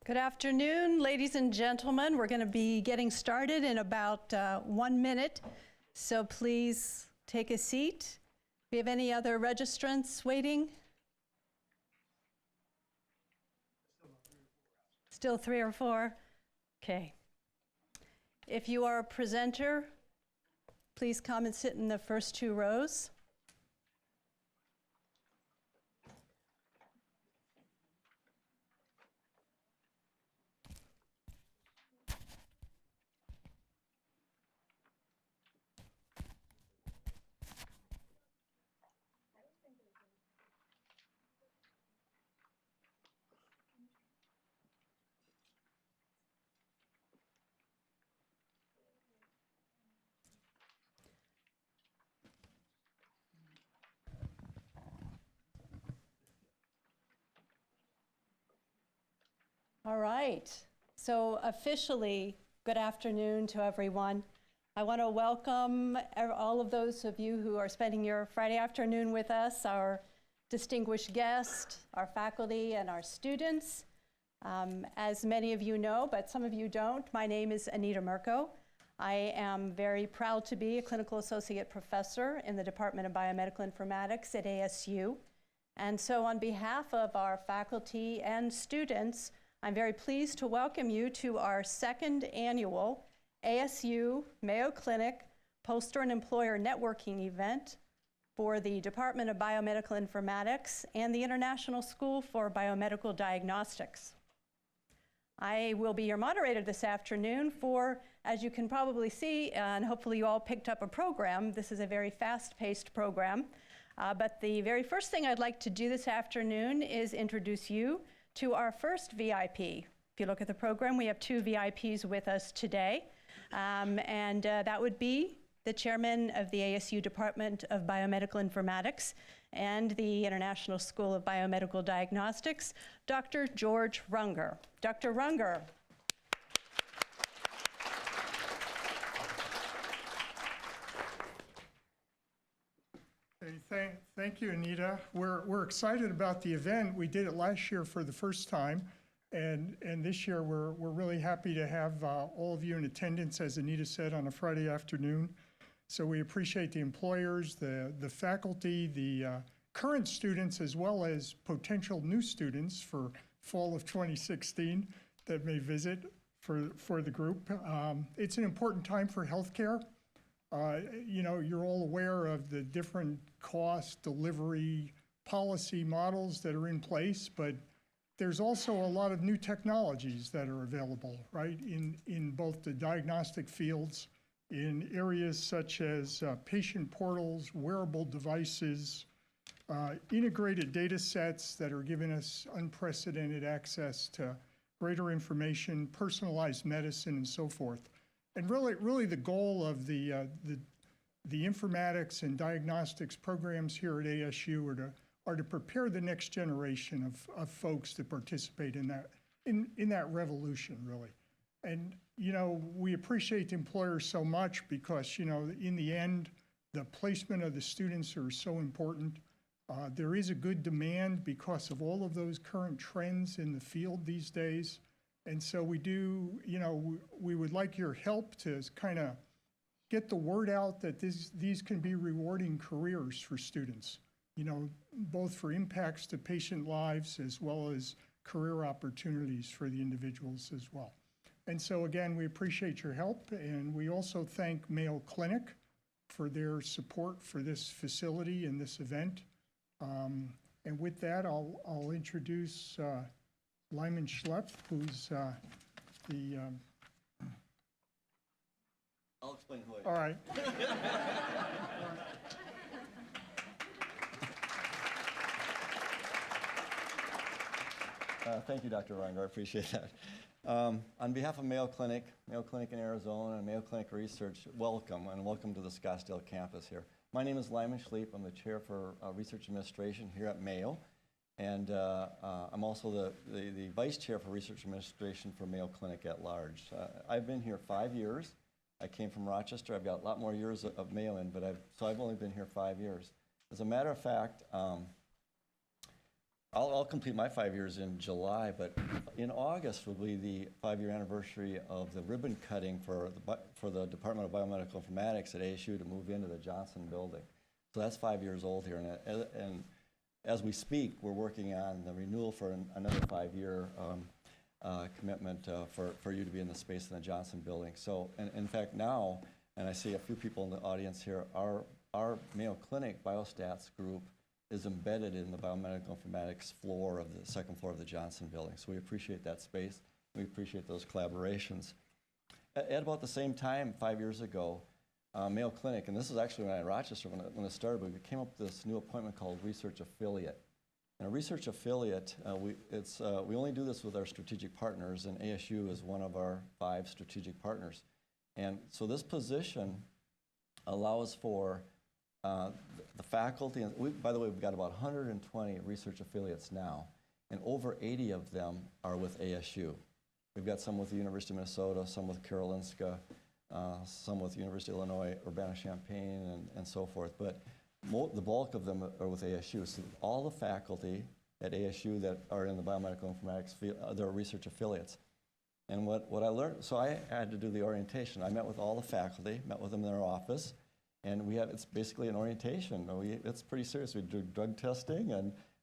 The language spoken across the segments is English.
Good afternoon, ladies and gentlemen. We're going to be getting started in about 1 minute, so please take a seat. Do we have any other registrants waiting? Still 3 or 4? Okay. If you are a presenter, please come and sit in the first 2 rows. All right, so officially, good afternoon to everyone. I want to welcome all of those of you who are spending your Friday afternoon with us, our distinguished guests, our faculty, and our students. As many of you know, but some of you don't, my name is Anita Mirko. I am very proud to be a clinical associate professor in the Department of Biomedical Informatics at ASU. And so on behalf of our faculty and students, I'm very pleased to welcome you to our 2nd annual ASU Mayo Clinic Poster and Employer Networking event for the Department of Biomedical Informatics and the International School for Biomedical Diagnostics. I will be your moderator this afternoon for, as you can probably see, and hopefully you all picked up a program. This is a very fast-paced program. But the very first thing I'd like to do this afternoon is introduce you to our first VIP. If you look at the program, we have 2 VIPs with us today. That would be the chairman of the ASU Department of Biomedical Informatics and the International School of Biomedical Diagnostics, Dr. George Runger. Dr. Runger. Hey, thank you, Anita. We're excited about the event. We did it last year for the first time, and this year we're really happy to have all of you in attendance, as Anita said, on a Friday afternoon. So we appreciate the employers, the faculty, the current students, as well as potential new students for fall of 2016 that may visit for the group. It's an important time for healthcare. You know, you're all aware of the different cost delivery policy models that are in place, but there's also a lot of new technologies that are available, right, in both the diagnostic fields, in areas such as patient portals, wearable devices, integrated data sets that are giving us unprecedented access to greater information, personalized medicine, and so forth. And really the goal of the informatics and diagnostics programs here at ASU are to prepare the next generation of folks to participate in that revolution, really. And, you know, we appreciate the employers so much because, you know, in the end, the placement of the students are so important. There is a good demand because of all of those current trends in the field these days. And so we do, you know, we would like your help to kind of get the word out that these can be rewarding careers for students, you know, both for impacts to patient lives as well as career opportunities for the individuals as well. And so again, we appreciate your help, and we also thank Mayo Clinic for their support for this facility and this event. And with that, I'll introduce Lyman Schlepp, who's the... I'll explain who I am. All right. Thank you, Dr. Runger. I appreciate that. On behalf of Mayo Clinic in Arizona, and Mayo Clinic Research, welcome, and welcome to the Scottsdale campus here. My name is Lyman Schlepp. I'm the chair for Research Administration here at Mayo. And I'm also the vice chair for research administration for Mayo Clinic at large. I've been here 5 years. I came from Rochester. I've got a lot more years of Mayo in, but so I've only been here 5 years. As a matter of fact, I'll complete my 5 years in July, but in August will be the 5-year anniversary of the ribbon cutting for the Department of Biomedical Informatics at ASU to move into the Johnson building. So that's 5 years old here, and as we speak, we're working on the renewal for another 5-year commitment for you to be in the space in the Johnson building. So, and in fact now, and I see a few people in the audience here, our Mayo Clinic biostats group is embedded in the biomedical informatics floor of the second floor of the Johnson building. So we appreciate that space. We appreciate those collaborations. At about the same time, 5 years ago, Mayo Clinic, and this is actually when I was in Rochester when it started, but we came up with this new appointment called Research Affiliate. And a research affiliate, we only do this with our strategic partners, and ASU is one of our 5 strategic partners. And so this position allows for the faculty, and by the way, we've got about 120 research affiliates now, and over 80 of them are with ASU. We've got some with the University of Minnesota, some with Karolinska, some with University of Illinois, Urbana-Champaign, and so forth. But the bulk of them are with ASU. So all the faculty at ASU that are in the biomedical informatics field, they're research affiliates. And what I learned, so I had to do the orientation. I met with all the faculty, met with them in their office, and it's basically an orientation. It's pretty serious. We do drug testing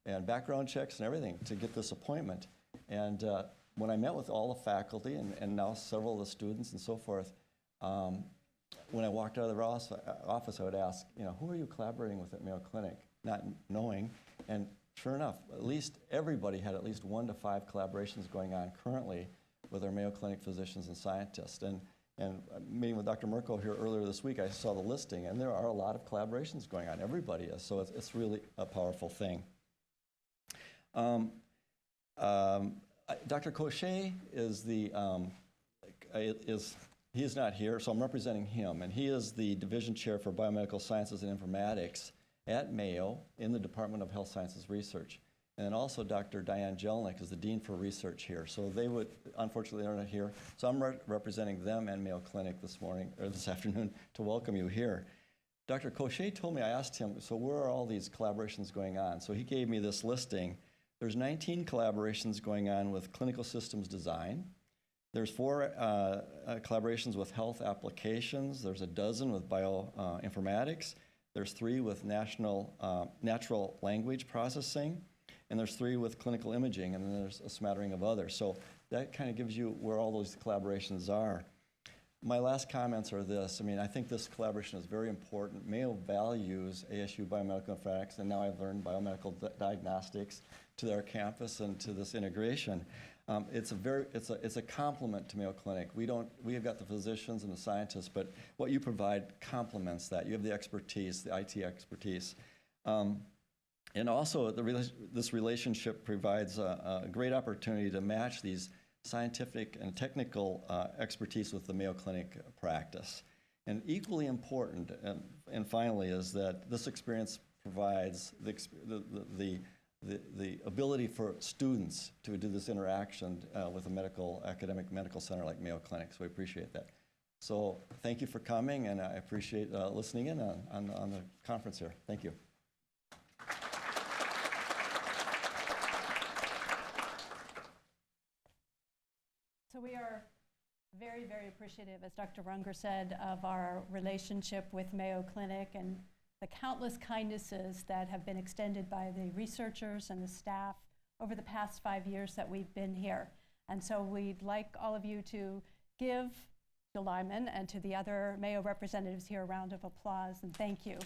and background checks and everything to get this appointment. And when I met with all the faculty and now several of the students and so forth, when I walked out of their office, I would ask, who are you collaborating with at Mayo Clinic? Not knowing. And sure enough, at least everybody had at least 1 to 5 collaborations going on currently with our Mayo Clinic physicians and scientists. And meeting with Dr. Merkel here earlier this week, I saw the listing, and there are a lot of collaborations going on. Everybody is, so it's really a powerful thing. Dr. Cochet he's not here, so I'm representing him, and he is the Division Chair for Biomedical Sciences and Informatics at Mayo in the Department of Health Sciences Research. And then also Dr. Diane Jelnick is the Dean for Research here. So unfortunately, they're not here. So I'm representing them and Mayo Clinic this afternoon to welcome you here. Dr. Cochet told me, I asked him, so where are all these collaborations going on? So he gave me this listing. There's 19 collaborations going on with clinical systems design. There's 4 collaborations with health applications. There's a dozen with bioinformatics. There's 3 with natural language processing. And there's 3 with clinical imaging, and then there's a smattering of others. So that kind of gives you where all those collaborations are. My last comments are this. I think this collaboration is very important. Mayo values ASU Biomedical Informatics, and now I've learned biomedical diagnostics to their campus and to this integration. It's a complement to Mayo Clinic. We have got the physicians and the scientists, but what you provide complements that. You have the expertise, the IT expertise. And also, this relationship provides a great opportunity to match these scientific and technical expertise with the Mayo Clinic practice. And equally important, and finally, is that this experience provides the ability for students to do this interaction with a academic medical center like Mayo Clinic. So we appreciate that. So thank you for coming, and I appreciate listening in on the conference here. Thank you. So we are very, very appreciative, as Dr. Runger said, of our relationship with Mayo Clinic and the countless kindnesses that have been extended by the researchers and the staff over the past 5 years that we've been here. And so we'd like all of you to give Jill Lyman and to the other Mayo representatives here a round of applause, and thank you.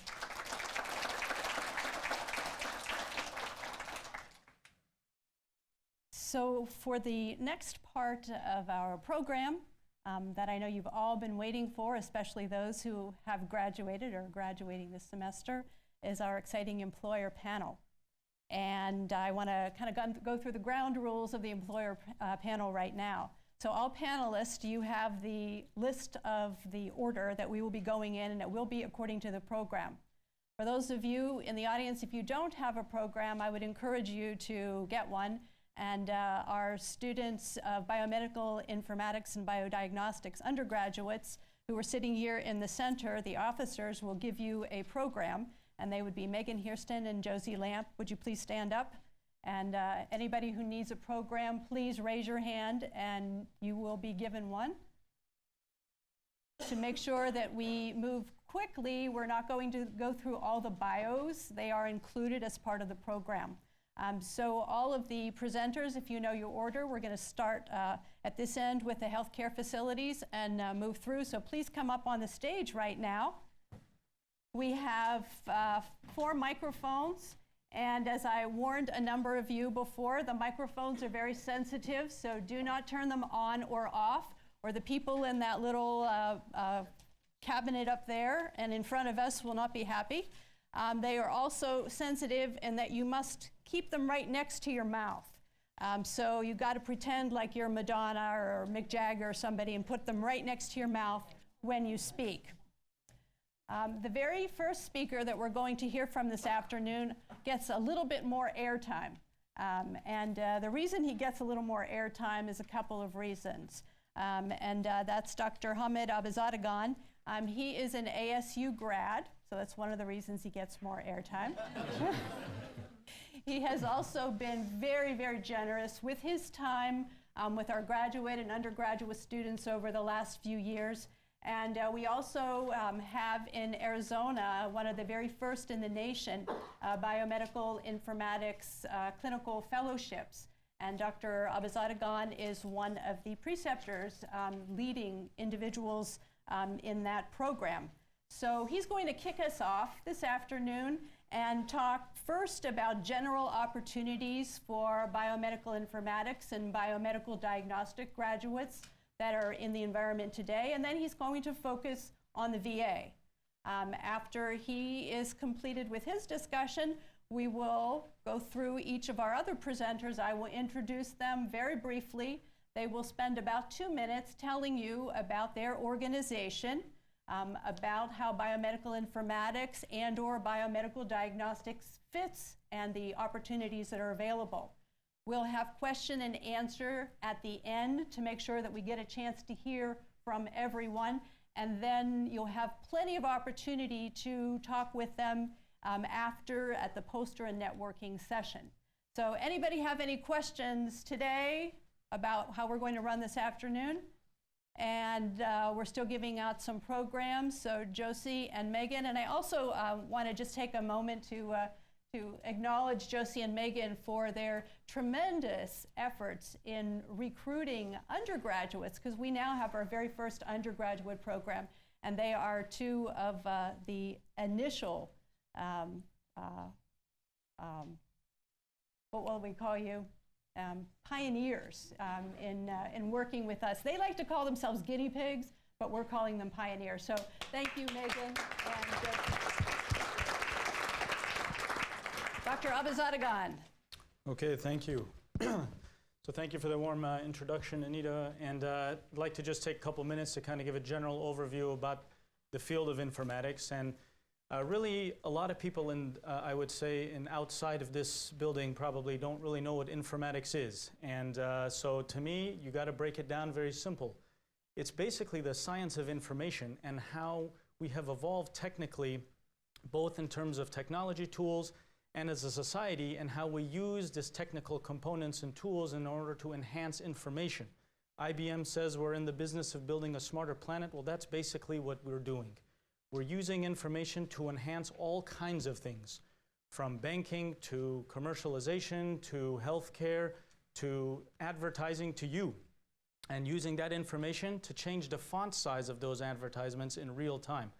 So for the next part of our program that I know you've all been waiting for, especially those who have graduated or graduating this semester, is our exciting employer panel. And I want to kind of go through the ground rules of the employer panel right now. So all panelists, you have the list of the order that we will be going in, and it will be according to the program. For those of you in the audience, if you don't have a program, I would encourage you to get one. And our students of biomedical informatics and biodiagnostics undergraduates who are sitting here in the center, the officers, will give you a program, and they would be Megan Hairston and Josie Lamp. Would you please stand up? And anybody who needs a program, please raise your hand and you will be given one. To make sure that we move quickly, we're not going to go through all the bios. They are included as part of the program. So all of the presenters, if you know your order, we're going to start at this end with the healthcare facilities and move through. So please come up on the stage right now. We have 4 microphones, and as I warned a number of you before, the microphones are very sensitive, so do not turn them on or off, or the people in that little cabinet up there and in front of us will not be happy. They are also sensitive in that you must keep them right next to your mouth. So you've got to pretend like you're Madonna or Mick Jagger or somebody and put them right next to your mouth when you speak. The very first speaker that we're going to hear from this afternoon gets a little bit more airtime. The reason he gets a little more airtime is a couple of reasons. That's Dr. Hamid Abizadagan. He is an ASU grad, so that's one of the reasons he gets more airtime. He has also been very, very generous with his time with our graduate and undergraduate students over the last few years. And we also have in Arizona one of the very first in the nation Biomedical Informatics clinical fellowships. And Dr. Abizadagan is one of the preceptors leading individuals in that program. So he's going to kick us off this afternoon and talk first about general opportunities for biomedical informatics and biomedical diagnostic graduates that are in the environment today, and then he's going to focus on the VA. After he is completed with his discussion, we will go through each of our other presenters. I will introduce them very briefly. They will spend about 2 minutes telling you about their organization, about how biomedical informatics and/or biomedical diagnostics fits and the opportunities that are available. We'll have question and answer at the end to make sure that we get a chance to hear from everyone, and then you'll have plenty of opportunity to talk with them after at the poster and networking session. So anybody have any questions today about how we're going to run this afternoon? And we're still giving out some programs, so Josie and Megan. And I also want to just take a moment to acknowledge Josie and Megan for their tremendous efforts in recruiting undergraduates, because we now have our very first undergraduate program, and they are 2 of the initial, what will we call you? Pioneers in working with us. They like to call themselves guinea pigs, but we're calling them pioneers. So thank you, Megan and Dr. Abizadagan. Okay, thank you. So thank you for the warm introduction, Anita. And I'd like to just take a couple minutes to kind of give a general overview about the field of informatics. And really, a lot of people I would say, outside of this building probably don't really know what informatics is. And so to me, you got to break it down very simple. It's basically the science of information and how we have evolved technically, both in terms of technology tools and as a society, and how we use these technical components and tools in order to enhance information. IBM says we're in the business of building a smarter planet. Well, that's basically what we're doing. We're using information to enhance all kinds of things, from banking to commercialization to healthcare to advertising to you, and using that information to change the font size of those advertisements in real time.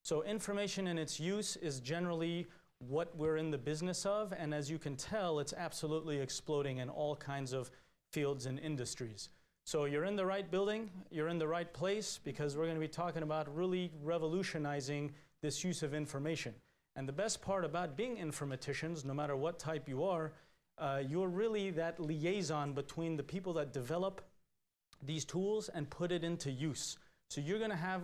So information and its use is generally what we're in the business of, and as you can tell, it's absolutely exploding in all kinds of fields and industries. So you're in the right building, you're in the right place, because we're going to be talking about really revolutionizing this use of information. And the best part about being informaticians, no matter what type you are, you're really that liaison between the people that develop these tools and put it into use. So you're going to have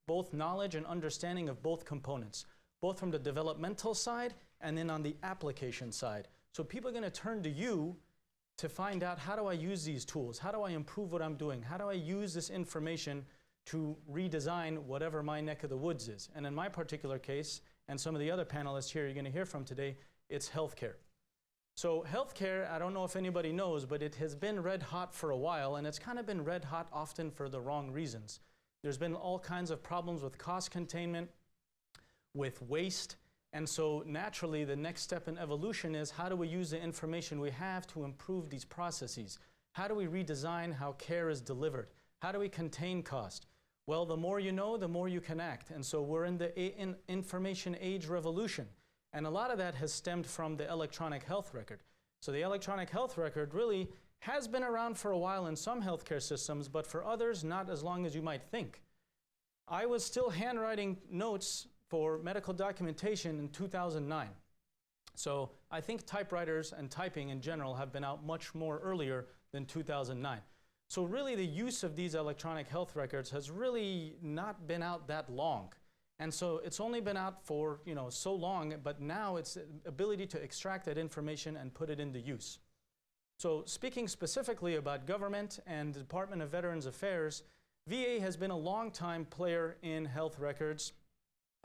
both knowledge and understanding of both components, both from the developmental side and then on the application side. So people are going to turn to you to find out, how do I use these tools? How do I improve what I'm doing? How do I use this information to redesign whatever my neck of the woods is? And in my particular case, and some of the other panelists here you're going to hear from today, it's healthcare. So healthcare, I don't know if anybody knows, but it has been red hot for a while, and it's kind of been red hot often for the wrong reasons. There's been all kinds of problems with cost containment, with waste, and so naturally the next step in evolution is how do we use the information we have to improve these processes? How do we redesign how care is delivered? How do we contain cost? Well, the more you know, the more you can act. And so we're in the information age revolution. And a lot of that has stemmed from the electronic health record. So the electronic health record really has been around for a while in some healthcare systems, but for others, not as long as you might think. I was still handwriting notes for medical documentation in 2009. So I think typewriters and typing in general have been out much more earlier than 2009. So really the use of these electronic health records has really not been out that long. And so it's only been out for so long, but now it's the ability to extract that information and put it into use. So speaking specifically about government and the Department of Veterans Affairs, VA has been a long-time player in health records,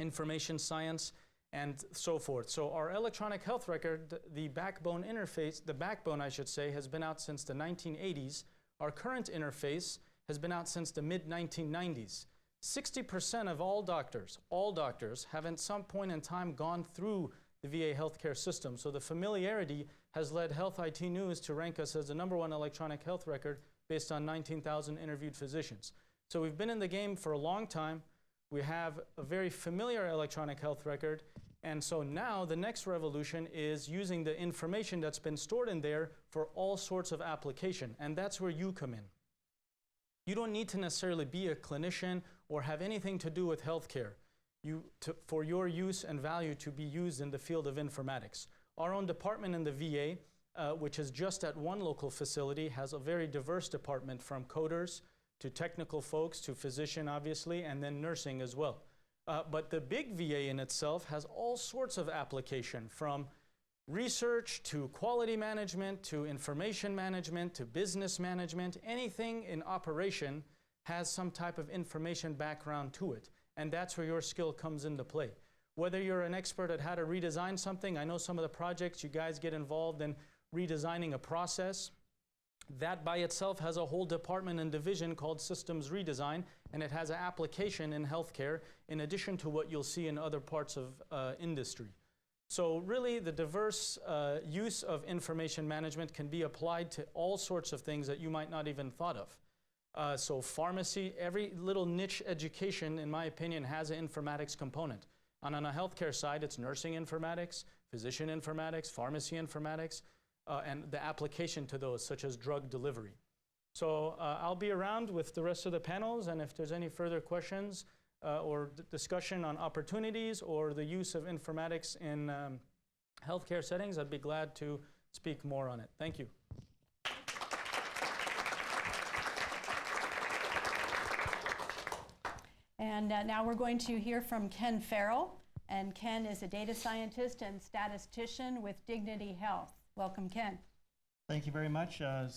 information science, and so forth. So our electronic health record, the backbone interface, the backbone I should say, has been out since the 1980s. Our current interface has been out since the mid-1990s. 60% of all doctors have at some point in time gone through the VA healthcare system. So the familiarity has led Health IT News to rank us as the #1 electronic health record based on 19,000 interviewed physicians. So we've been in the game for a long time. We have a very familiar electronic health record. And so now the next revolution is using the information that's been stored in there for all sorts of application. And that's where you come in. You don't need to necessarily be a clinician or have anything to do with healthcare for your use and value to be used in the field of informatics. Our own department in the VA, which is just at one local facility, has a very diverse department from coders to technical folks to physician, obviously, and then nursing as well. But the big VA in itself has all sorts of application, from research to quality management to information management to business management. Anything in operation has some type of information background to it. And that's where your skill comes into play. Whether you're an expert at how to redesign something, I know some of the projects you guys get involved in redesigning a process. That by itself has a whole department and division called systems redesign, and it has an application in healthcare in addition to what you'll see in other parts of industry. So really the diverse use of information management can be applied to all sorts of things that you might not even thought of. So pharmacy, every little niche education, in my opinion, has an informatics component. And on a healthcare side, it's nursing informatics, physician informatics, pharmacy informatics, and the application to those, such as drug delivery. So I'll be around with the rest of the panels, and if there's any further questions or discussion on opportunities or the use of informatics in healthcare settings, I'd be glad to speak more on it. Thank you. And now we're going to hear from Ken Farrell. And Ken is a data scientist and statistician with Dignity Health. Welcome, Ken. Thank you very much. Am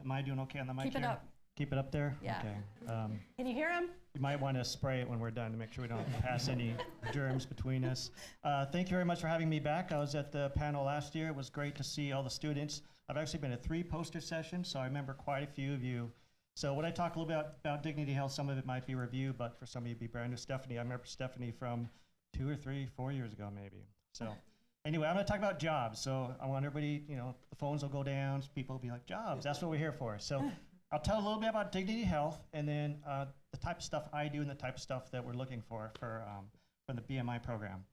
I doing okay on the mic Keep here? it up. Keep it up there? Yeah. Okay. Can you hear him? You might want to spray it when we're done to make sure we don't pass any germs between us. Thank you very much for having me back. I was at the panel last year. It was great to see all the students. I've actually been to 3 poster sessions, so I remember quite a few of you. So when I talk a little bit about Dignity Health, some of it might be review, but for some of you it'd be brand new. Stephanie, I remember Stephanie from 2 or 3, 4 years ago maybe. So anyway, I'm going to talk about jobs. So I want everybody, the phones will go down. People will be like, jobs, that's what we're here for. So I'll tell a little bit about Dignity Health, and then the type of stuff I do and the type of stuff that we're looking for the BMI program.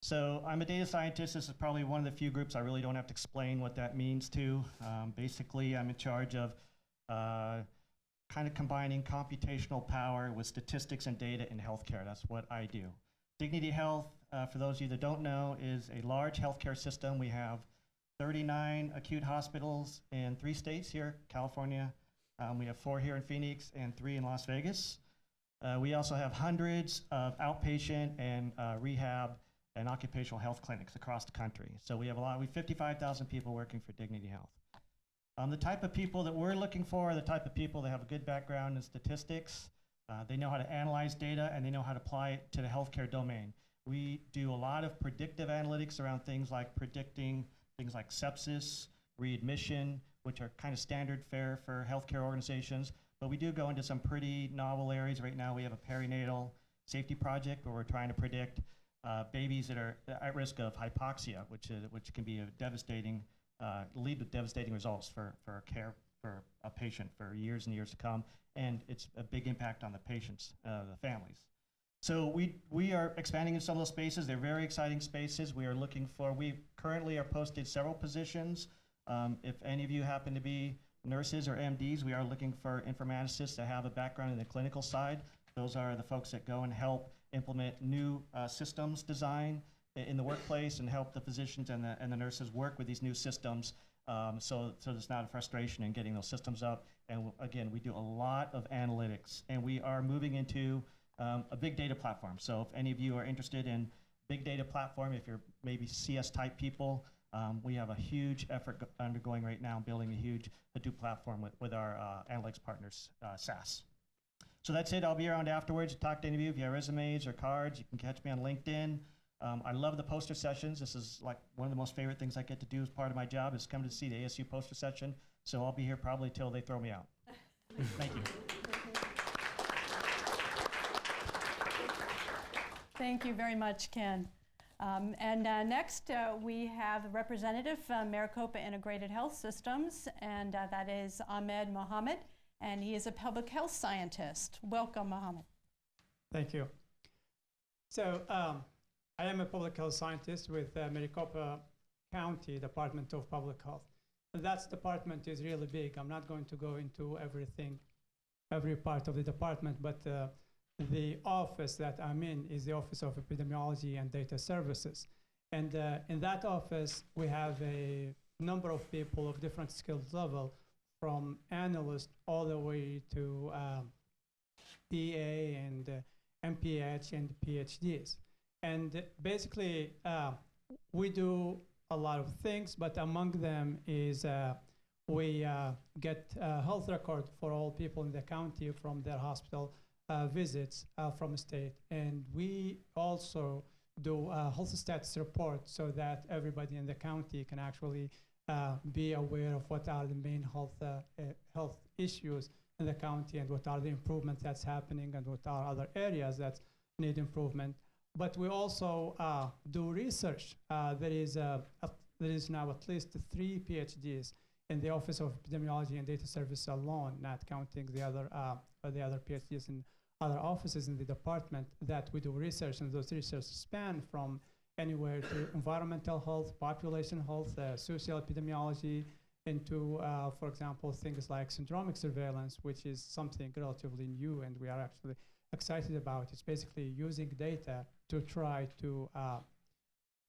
So I'm a data scientist. This is probably one of the few groups I really don't have to explain what that means to. Basically, I'm in charge of kind of combining computational power with statistics and data in healthcare. That's what I do. Dignity Health, for those of you that don't know, is a large healthcare system. We have 39 acute hospitals in 3 states here, California. We have 4 here in Phoenix and 3 in Las Vegas. We also have hundreds of outpatient and rehab and occupational health clinics across the country. So we have we have 55,000 people working for Dignity Health. The type of people that we're looking for are the type of people that have a good background in statistics. They know how to analyze data, and they know how to apply it to the healthcare domain. We do a lot of predictive analytics around things like predicting things like sepsis, readmission, which are kind of standard fare for healthcare organizations. But we do go into some pretty novel areas. Right now, we have a perinatal safety project where we're trying to predict babies that are at risk of hypoxia, which can be a devastating, lead to devastating results for a patient for years and years to come. And it's a big impact on the patients, the families. So we are expanding in some of those spaces. They're very exciting spaces. We currently are posted several positions. If any of you happen to be nurses or MDs, we are looking for informaticists that have a background in the clinical side. Those are the folks that go and help implement new systems design in the workplace and help the physicians and the nurses work with these new systems so there's not a frustration in getting those systems up. And again, we do a lot of analytics, and we are moving into a big data platform. So if any of you are interested in big data platform, if you're maybe CS type people, we have a huge effort undergoing right now, building a huge Hadoop platform with our analytics partners, SAS. So that's it. I'll be around afterwards to talk to any of you. If you have resumes or cards, you can catch me on LinkedIn. I love the poster sessions. This is like one of the most favorite things I get to do as part of my job is come to see the ASU poster session. So I'll be here probably till they throw me out. Thank you. Thank you very much, Ken. Next, we have a representative from Maricopa Integrated Health Systems, and that is Ahmed Mohammed, and he is a public health scientist. Welcome, Mohammed. Thank you. So I am a public health scientist with Maricopa County Department of Public Health. That department is really big. I'm not going to go into every part of the department, but the office that I'm in is the Office of Epidemiology and Data Services. And in that office, we have a number of people of different skills level, from analysts all the way to PA and MPH and PhDs. And basically, we do a lot of things, but among them is we get a health record for all people in the county from their hospital visits from the state. And we also do a health status report so that everybody in the county can actually be aware of what are the main health issues in the county and what are the improvements that's happening and what are other areas that need improvement. But we also do research. There is now at least 3 PhDs in the Office of Epidemiology and Data Service alone, not counting the other PhDs in other offices in the department that we do research, and those research span from anywhere to environmental health, population health, social epidemiology, into, for example, things like syndromic surveillance, which is something relatively new and we are actually excited about. It's basically using data to try to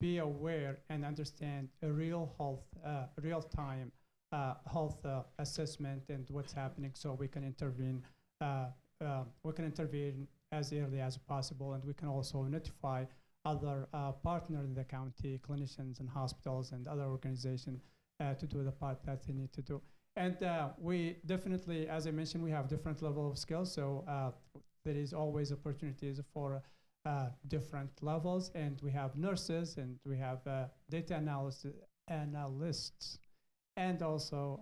be aware and understand a real-time health assessment and what's happening, so we can intervene. We can intervene as early as possible, and we can also notify other partners in the county, clinicians and hospitals and other organizations to do the part that they need to do. And we definitely, as I mentioned, we have different level of skills, so there is always opportunities for different levels, and we have nurses and we have data analysts, and also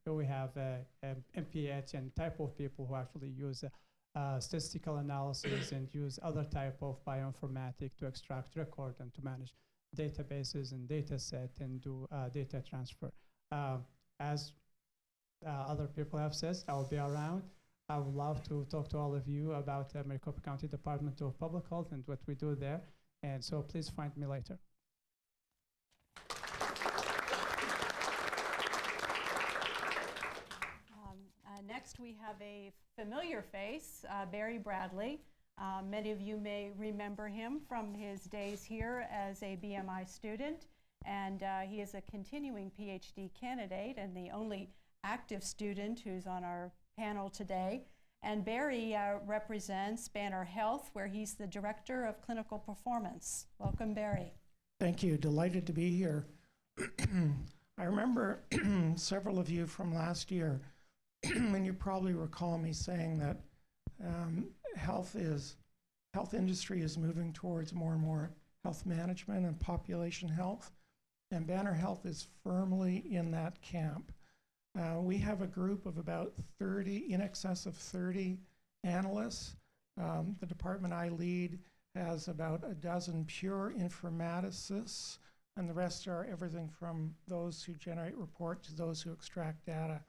we have MPH and type of people who actually use statistical analysis and use other type of bioinformatics to extract record and to manage databases and data set and do data transfer. As other people have said, I will be around. I would love to talk to all of you about the Maricopa County Department of Public Health and what we do there. And so please find me later. Next, we have a familiar face, Barry Bradley. Many of you may remember him from his days here as a BMI student, and he is a continuing PhD candidate and the only active student who's on our panel today. And Barry represents Banner Health, where he's the Director of Clinical Performance. Welcome, Barry. Thank you. Delighted to be here. I remember several of you from last year, and you probably recall me saying that health industry is moving towards more and more health management and population health. and Banner Health is firmly in that camp. We have a group of about 30, in excess of 30 analysts. The department I lead has about a dozen pure informaticists, and the rest are everything from those who generate reports to those who extract data.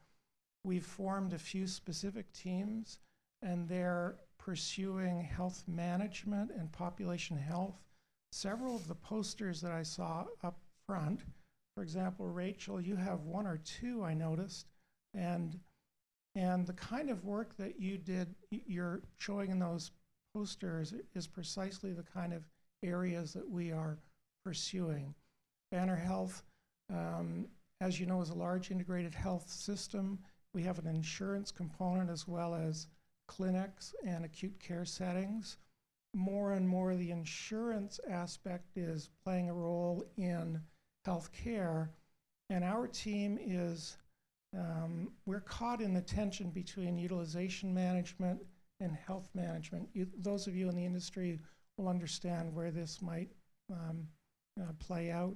We've formed a few specific teams, and they're pursuing health management and population health. Several of the posters that I saw up front, for example, Rachel, you have one or two I noticed, and the kind of work that you did, you're showing in those posters is precisely the kind of areas that we are pursuing. Banner Health, as you know, is a large integrated health system. We have an insurance component as well as clinics and acute care settings. More and more, the insurance aspect is playing a role in healthcare, and our team is, we're caught in the tension between utilization management and health management. Those of you in the industry will understand where this might play out.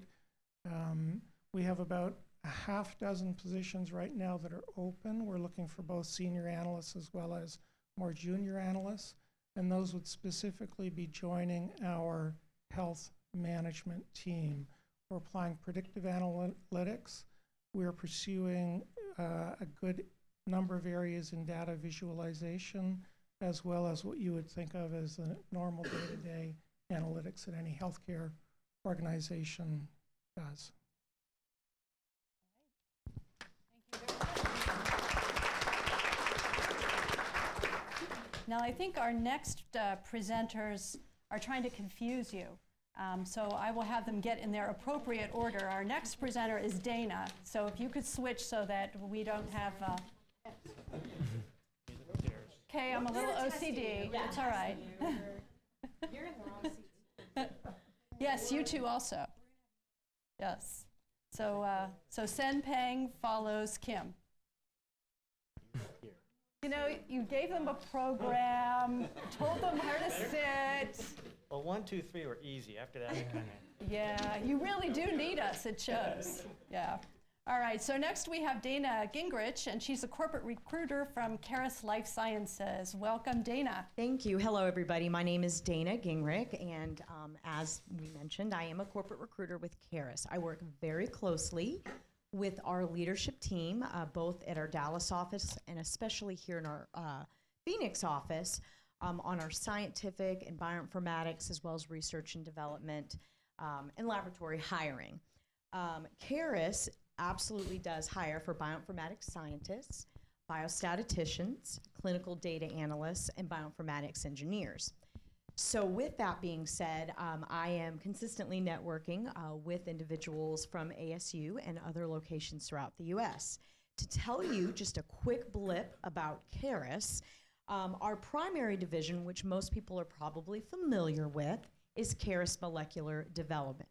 We have about a half dozen positions right now that are open. We're looking for both senior analysts as well as more junior analysts, and those would specifically be joining our health management team. We're applying predictive analytics. We're pursuing a good number of areas in data visualization, as well as what you would think of as the normal day-to-day analytics that any healthcare organization does. Now, I think our next presenters are trying to confuse you. So I will have them get in their appropriate order. Our next presenter is Dana. So if you could switch so that we don't have... Okay, I'm a little OCD. Yeah. It's all right. You're in the wrong seat. Yes, you two also. Yes. So, so Sen Peng follows Kim. You know, you gave them a program, told them where to sit. Well, 1, 2, 3 were easy. After that, it kind of. Yeah, you really do need us, it shows. Yeah. All right, so next we have Dana Gingrich, and she's a corporate recruiter from Caris Life Sciences. Welcome, Dana. Thank you. Hello, everybody. My name is Dana Gingrich, and as we mentioned, I am a corporate recruiter with Caris. I work very closely with our leadership team, both at our Dallas office and especially here in our Phoenix office, on our scientific and bioinformatics, as well as research and development and laboratory hiring. Caris absolutely does hire for bioinformatics scientists, biostatisticians, clinical data analysts, and bioinformatics engineers. So with that being said, I am consistently networking with individuals from ASU and other locations throughout the U.S. To tell you just a quick blip about Caris, our primary division, which most people are probably familiar with, is Caris Molecular Development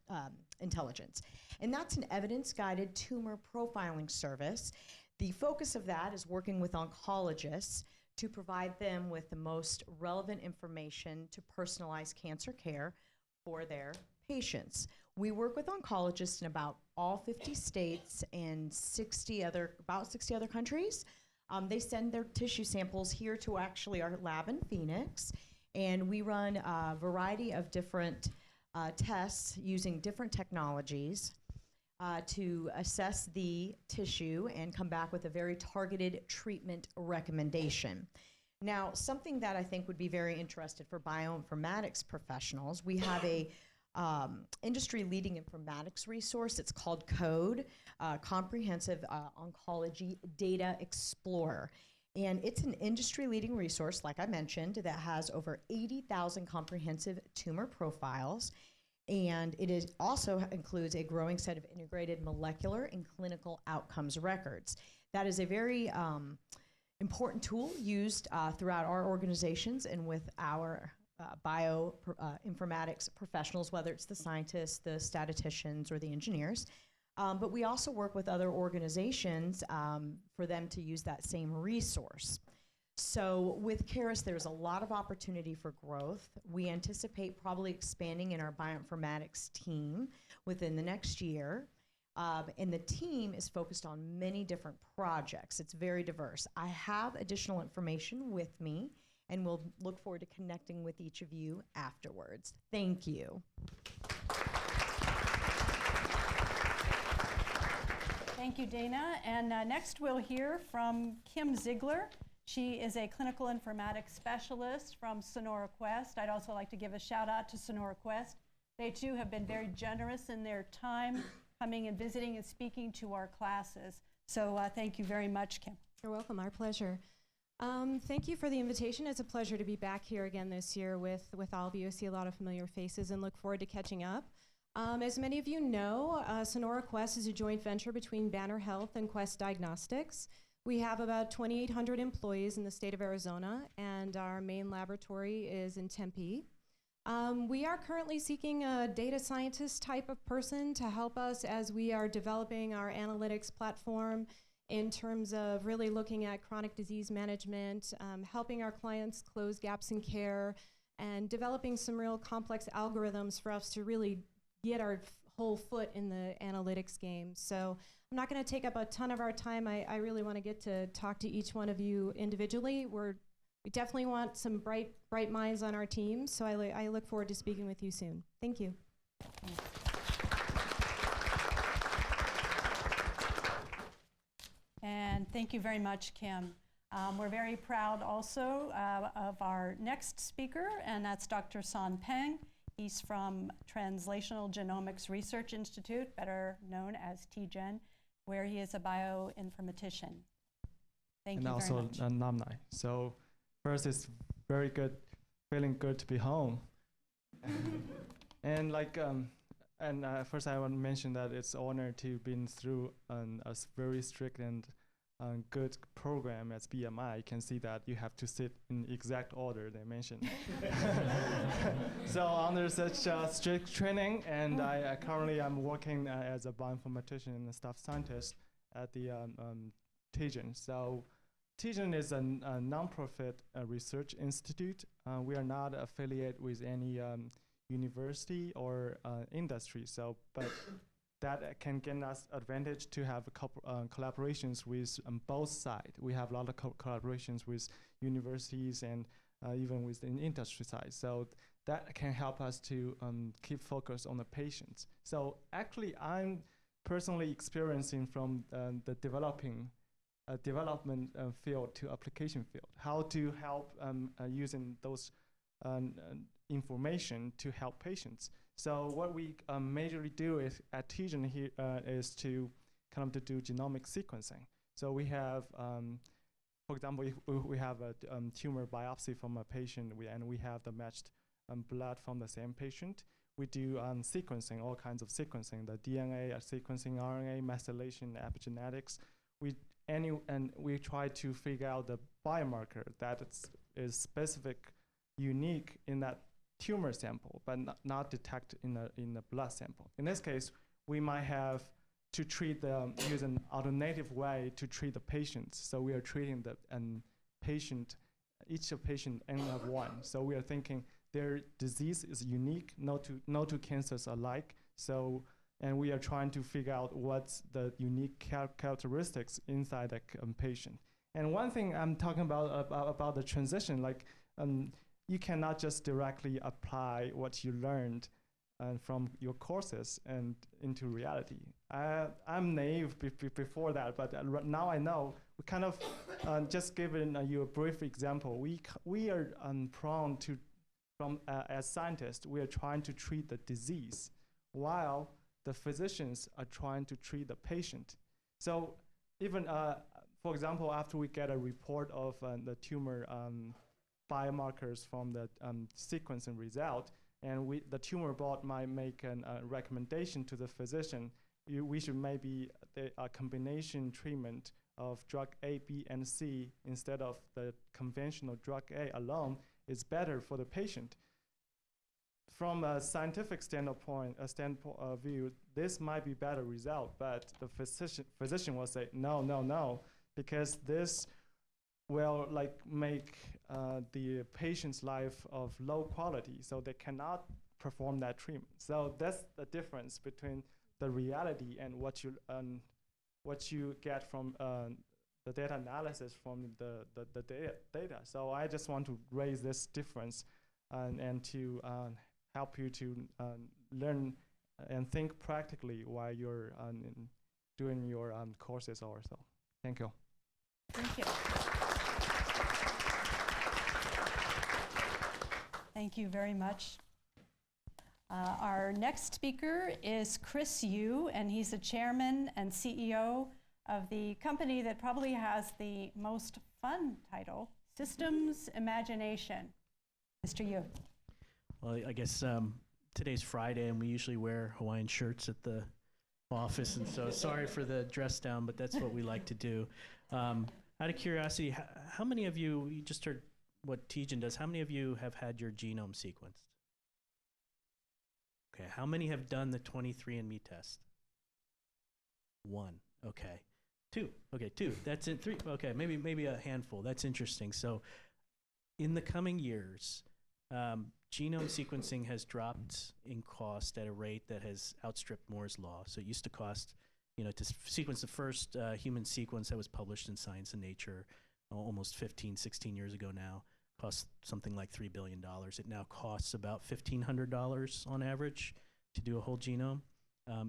Intelligence. And that's an evidence-guided tumor profiling service. The focus of that is working with oncologists to provide them with the most relevant information to personalize cancer care for their patients. We work with oncologists in about all 50 states and about 60 other countries. They send their tissue samples here to actually our lab in Phoenix, and we run a variety of different tests using different technologies to assess the tissue and come back with a very targeted treatment recommendation. Now, something that I think would be very interesting for bioinformatics professionals, we have a industry-leading informatics resource. It's called CODE, Comprehensive Oncology Data Explorer. And it's an industry-leading resource, like I mentioned, that has over 80,000 comprehensive tumor profiles. And it also includes a growing set of integrated molecular and clinical outcomes records. That is a very important tool used throughout our organizations and with our bioinformatics professionals, whether it's the scientists, the statisticians, or the engineers. But we also work with other organizations for them to use that same resource. So with Caris, there's a lot of opportunity for growth. We anticipate probably expanding in our bioinformatics team within the next year. And the team is focused on many different projects. It's very diverse. I have additional information with me, and we'll look forward to connecting with each of you afterwards. Thank you. Thank you, Dana. And next we'll hear from Kim Ziegler. She is a clinical informatics specialist from Sonora Quest. I'd also like to give a shout out to Sonora Quest. They too have been very generous in their time coming and visiting and speaking to our classes. So thank you very much, Kim. You're welcome, our pleasure. Thank you for the invitation. It's a pleasure to be back here again this year with all of you. I see a lot of familiar faces and look forward to catching up. As many of you know, Sonora Quest is a joint venture between Banner Health and Quest Diagnostics. We have about 2,800 employees in the state of Arizona, and our main laboratory is in Tempe. We are currently seeking a data scientist type of person to help us as we are developing our analytics platform in terms of really looking at chronic disease management, helping our clients close gaps in care, and developing some real complex algorithms for us to really get our whole foot in the analytics game. So I'm not going to take up a ton of our time. I really want to get to talk to each one of you individually. We definitely want some bright minds on our team, so I look forward to speaking with you soon. Thank you. And thank you very much, Kim. We're very proud also of our next speaker, and that's Dr. San Peng. He's from Translational Genomics Research Institute, better known as TGen, where he is a bioinformatician. Thank you very much. And also an alumni. So first, it's very good, feeling good to be home. And first I want to mention that it's an honor to be through a very strict and good program as BMI. You can see that you have to sit in exact order they mentioned. So under such strict training, and I currently I'm working as a bioinformatician and a staff scientist at the TGen. So TGen is a non-profit research institute. We are not affiliated with any university or industry. But that can get us advantage to have a couple collaborations with both sides. We have a lot of collaborations with universities and even with the industry side. So that can help us to keep focus on the patients. So actually, I'm personally experiencing from the development field to application field, how to help using those information to help patients. So what we majorly do is at TGen here is to to do genomic sequencing. So we have, for example, if we have a tumor biopsy from a patient, and we have the matched blood from the same patient. We do sequencing, all kinds of sequencing, the DNA sequencing, RNA, methylation, epigenetics. And we try to figure out the biomarker that is specific, unique in that tumor sample, but not detect in the blood sample. In this case, we might have to treat use an alternative way to treat the patients. So we are treating the patient, each patient N of 1. So we are thinking their disease is unique, no two cancers alike. So, and we are trying to figure out what's the unique characteristics inside the patient. And one thing I'm talking about the transition, you cannot just directly apply what you learned from your courses and into reality. I'm naive before that, but now I know. We kind of just giving you a brief example. We are prone to, as scientists, we are trying to treat the disease, while the physicians are trying to treat the patient. So even, for example, after we get a report of the tumor biomarkers from the sequencing result, and the tumor board might make a recommendation to the physician, we should maybe a combination treatment of drug A, B, and C instead of the conventional drug A alone is better for the patient. From a scientific standpoint of view, this might be better result, but the physician will say no, because this will make the patient's life of low quality, so they cannot perform that treatment. So that's the difference between the reality and what you get from the data analysis from the data. So I just want to raise this difference and to help you to learn and think practically while you're doing your courses also. Thank you. Thank you. Thank you very much. Our next speaker is Chris Yu, and he's the chairman and CEO of the company that probably has the most fun title, Systems Imagination. Mr. Yu. Well, I guess today's Friday, and we usually wear Hawaiian shirts at the office, and so sorry for the dress down, but that's what we like to do. Out of curiosity, how many of you just heard what Tijan does, how many of you have had your genome sequenced? Okay, how many have done the 23andMe test? 1, okay. 2, okay, 2, that's it, 3, okay, maybe a handful, that's interesting. So in the coming years, genome sequencing has dropped in cost at a rate that has outstripped Moore's law. So it used to cost, to sequence the first human sequence that was published in Science and Nature almost 15, 16 years ago now, cost something like $3 billion. It now costs about $1,500 on average to do a whole genome.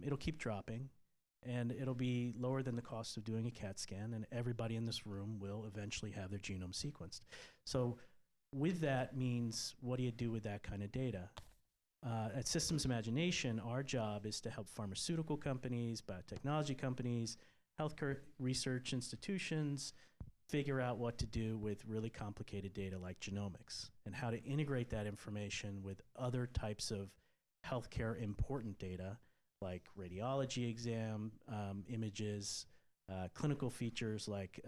It'll keep dropping, and it'll be lower than the cost of doing a CAT scan, and everybody in this room will eventually have their genome sequenced. So with that means, what do you do with that kind of data? At Systems Imagination, our job is to help pharmaceutical companies, biotechnology companies, healthcare research institutions figure out what to do with really complicated data like genomics, and how to integrate that information with other types of healthcare important data like radiology exam, images, clinical features like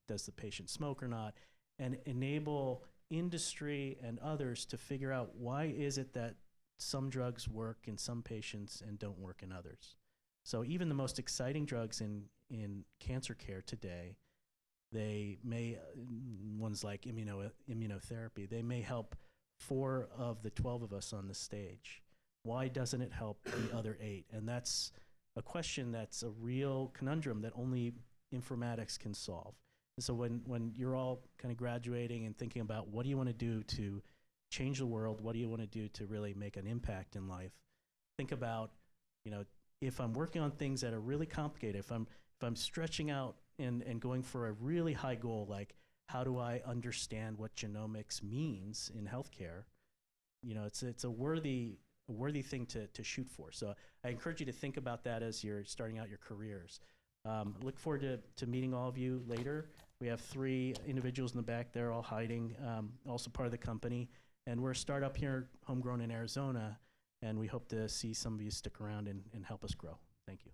does the patient smoke or not, and enable industry and others to figure out why is it that some drugs work in some patients and don't work in others. So even the most exciting drugs in cancer care today, they may, ones like immunotherapy, they may help 4 of the 12 of us on the stage. Why doesn't it help the other 8? And that's a question that's a real conundrum that only informatics can solve. And so when you're all kind of graduating and thinking about what do you want to do to change the world, what do you want to do to really make an impact in life, think about, if I'm working on things that are really complicated, if I'm stretching out and going for a really high goal, like how do I understand what genomics means in healthcare, it's a worthy thing to shoot for. So I encourage you to think about that as you're starting out your careers. Look forward to meeting all of you later. We have 3 individuals in the back there all hiding, also part of the company. And we're a startup here, homegrown in Arizona, and we hope to see some of you stick around and help us grow. Thank you.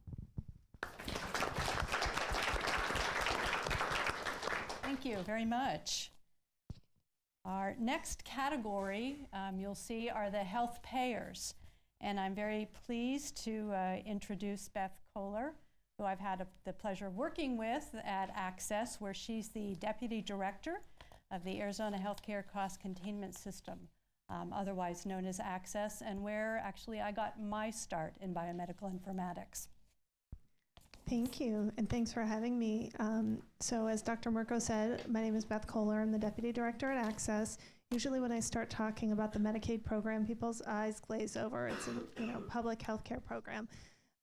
Thank you very much. Our next category, you'll see, are the health payers. And I'm very pleased to introduce Beth Kohler, who I've had the pleasure of working with at Access, where she's the Deputy Director of the Arizona Healthcare Cost Containment System, otherwise known as Access, and where actually I got my start in biomedical informatics. Thank you, and thanks for having me. So as Dr. Mirko said, my name is Beth Kohler. I'm the Deputy Director at Access. Usually when I start talking about the Medicaid program, people's eyes glaze over. It's a public healthcare program.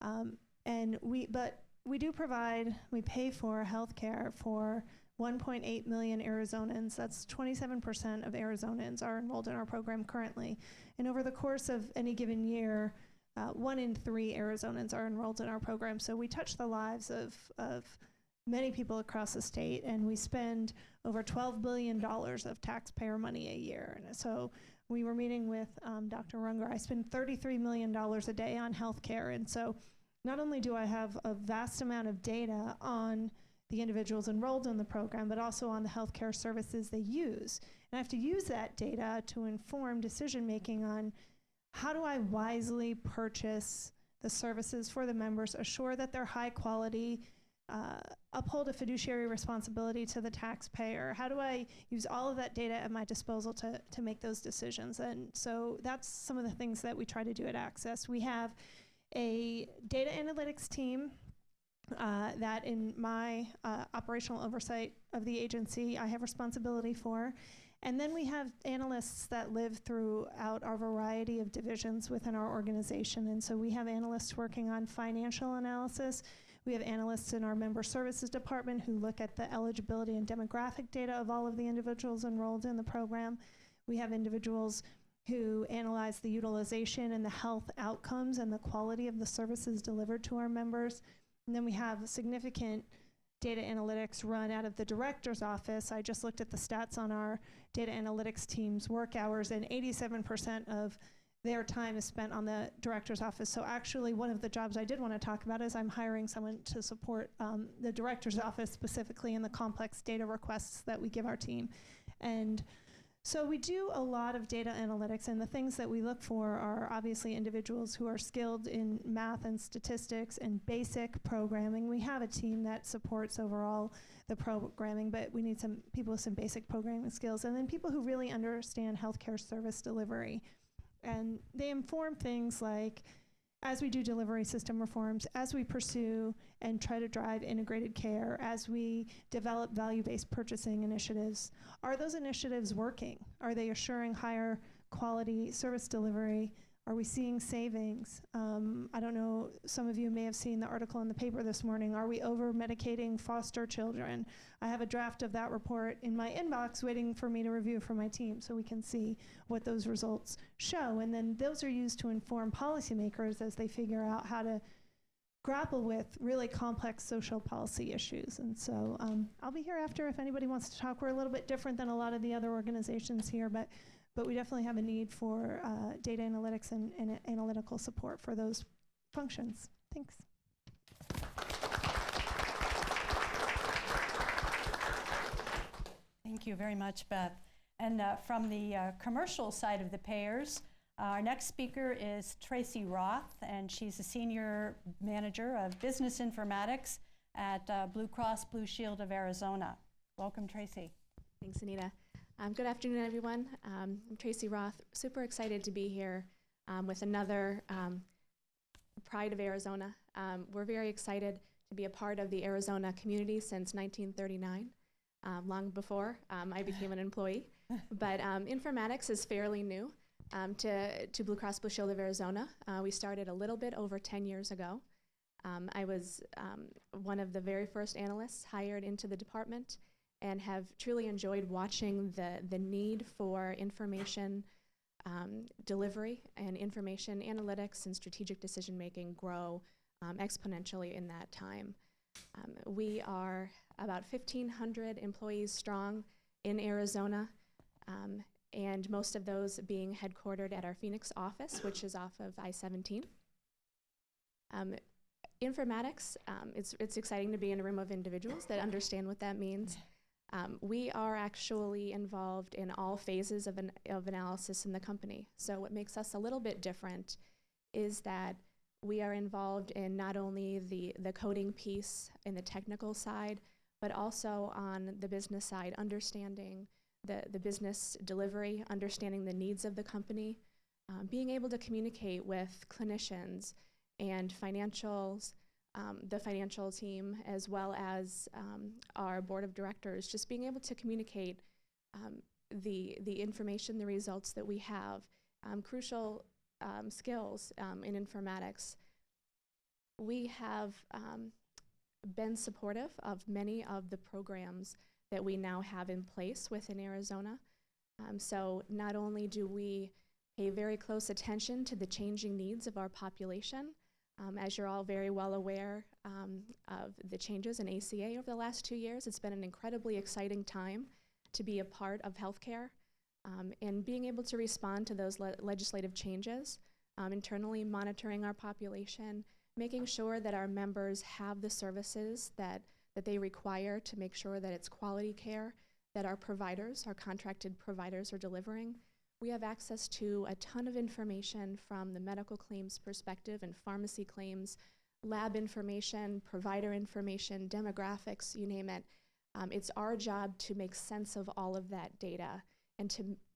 But we do provide, we pay for healthcare for 1.8 million Arizonans. That's 27% of Arizonans are enrolled in our program currently. And over the course of any given year, 1 in 3 Arizonans are enrolled in our program. So we touch the lives of many people across the state, and we spend over $12 billion of taxpayer money a year. And so we were meeting with Dr. Runger. I spend $33 million a day on healthcare. And so not only do I have a vast amount of data on the individuals enrolled in the program, but also on the healthcare services they use. And I have to use that data to inform decision-making on how do I wisely purchase the services for the members, assure that they're high quality, uphold a fiduciary responsibility to the taxpayer? How do I use all of that data at my disposal to make those decisions? And so that's some of the things that we try to do at Access. We have a data analytics team that in my operational oversight of the agency I have responsibility for. And then we have analysts that live throughout our variety of divisions within our organization. And so we have analysts working on financial analysis. We have analysts in our member services department who look at the eligibility and demographic data of all of the individuals enrolled in the program. We have individuals who analyze the utilization and the health outcomes and the quality of the services delivered to our members. And then we have significant data analytics run out of the director's office. I just looked at the stats on our data analytics team's work hours, and 87% of their time is spent on the director's office. So actually one of the jobs I did want to talk about is I'm hiring someone to support the director's office specifically in the complex data requests that we give our team. And so we do a lot of data analytics, and the things that we look for are obviously individuals who are skilled in math and statistics and basic programming. We have a team that supports overall the programming, but we need some people with some basic programming skills, and then people who really understand healthcare service delivery. And they inform things like, as we do delivery system reforms, as we pursue and try to drive integrated care, as we develop value-based purchasing initiatives, are those initiatives working? Are they assuring higher quality service delivery? Are we seeing savings? I don't know, some of you may have seen the article in the paper this morning. Are we over-medicating foster children? I have a draft of that report in my inbox waiting for me to review for my team so we can see what those results show. And then those are used to inform policymakers as they figure out how to grapple with really complex social policy issues. And so I'll be here after if anybody wants to talk. We're a little bit different than a lot of the other organizations here, but we definitely have a need for data analytics and analytical support for those functions. Thanks. Thank you very much, Beth. And from the commercial side of the payers, our next speaker is Tracy Roth, and she's a senior manager of business informatics at Blue Cross Blue Shield of Arizona. Welcome, Tracy. Thanks, Anita. Good afternoon, everyone. I'm Tracy Roth. Super excited to be here with another Pride of Arizona. We're very excited to be a part of the Arizona community since 1939, long before I became an employee. But informatics is fairly new to Blue Cross Blue Shield of Arizona. We started a little bit over 10 years ago. I was one of the very first analysts hired into the department, and have truly enjoyed watching the need for information delivery and information analytics and strategic decision making grow exponentially in that time. We are about 1,500 employees strong in Arizona, and most of those being headquartered at our Phoenix office, which is off of I-17. Informatics, it's exciting to be in a room of individuals that understand what that means. We are actually involved in all phases of analysis in the company. So what makes us a little bit different is that we are involved in not only the coding piece in the technical side, but also on the business side, understanding the business delivery, understanding the needs of the company, being able to communicate with clinicians and financials, the financial team, as well as our board of directors, just being able to communicate the information, the results that we have, crucial skills in informatics. We have been supportive of many of the programs that we now have in place within Arizona. So not only do we pay very close attention to the changing needs of our population, as you're all very well aware of the changes in ACA over the last 2 years, it's been an incredibly exciting time to be a part of healthcare and being able to respond to those legislative changes, internally monitoring our population, making sure that our members have the services that they require to make sure that it's quality care, that our providers, our contracted providers, are delivering. We have access to a ton of information from the medical claims perspective and pharmacy claims, lab information, provider information, demographics, you name it. It's our job to make sense of all of that data and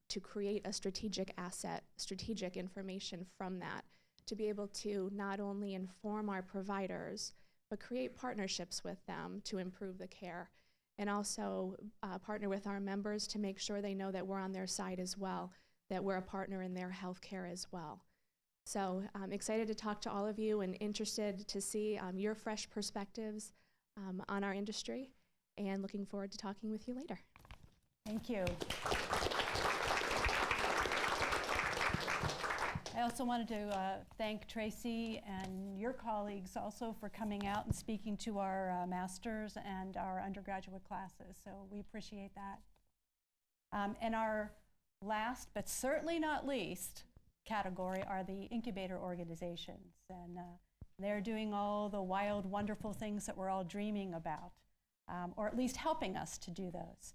to create a strategic asset, strategic information from that to be able to not only inform our providers, but create partnerships with them to improve the care, and also partner with our members to make sure they know that we're on their side as well, that we're a partner in their healthcare as well. So I'm excited to talk to all of you and interested to see your fresh perspectives on our industry, and looking forward to talking with you later. Thank you. I also wanted to thank Tracy and your colleagues also for coming out and speaking to our masters and our undergraduate classes. So we appreciate that. And our last, but certainly not least, category are the incubator organizations. And they're doing all the wild, wonderful things that we're all dreaming about, or at least helping us to do those.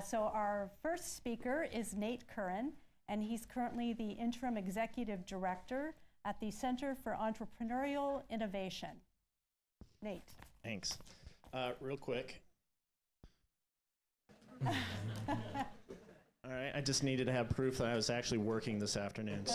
So our first speaker is Nate Curran, and he's currently the Interim Executive Director at the Center for Entrepreneurial Innovation. Nate. Thanks. Real quick. All right, I just needed to have proof that I was actually working this afternoon.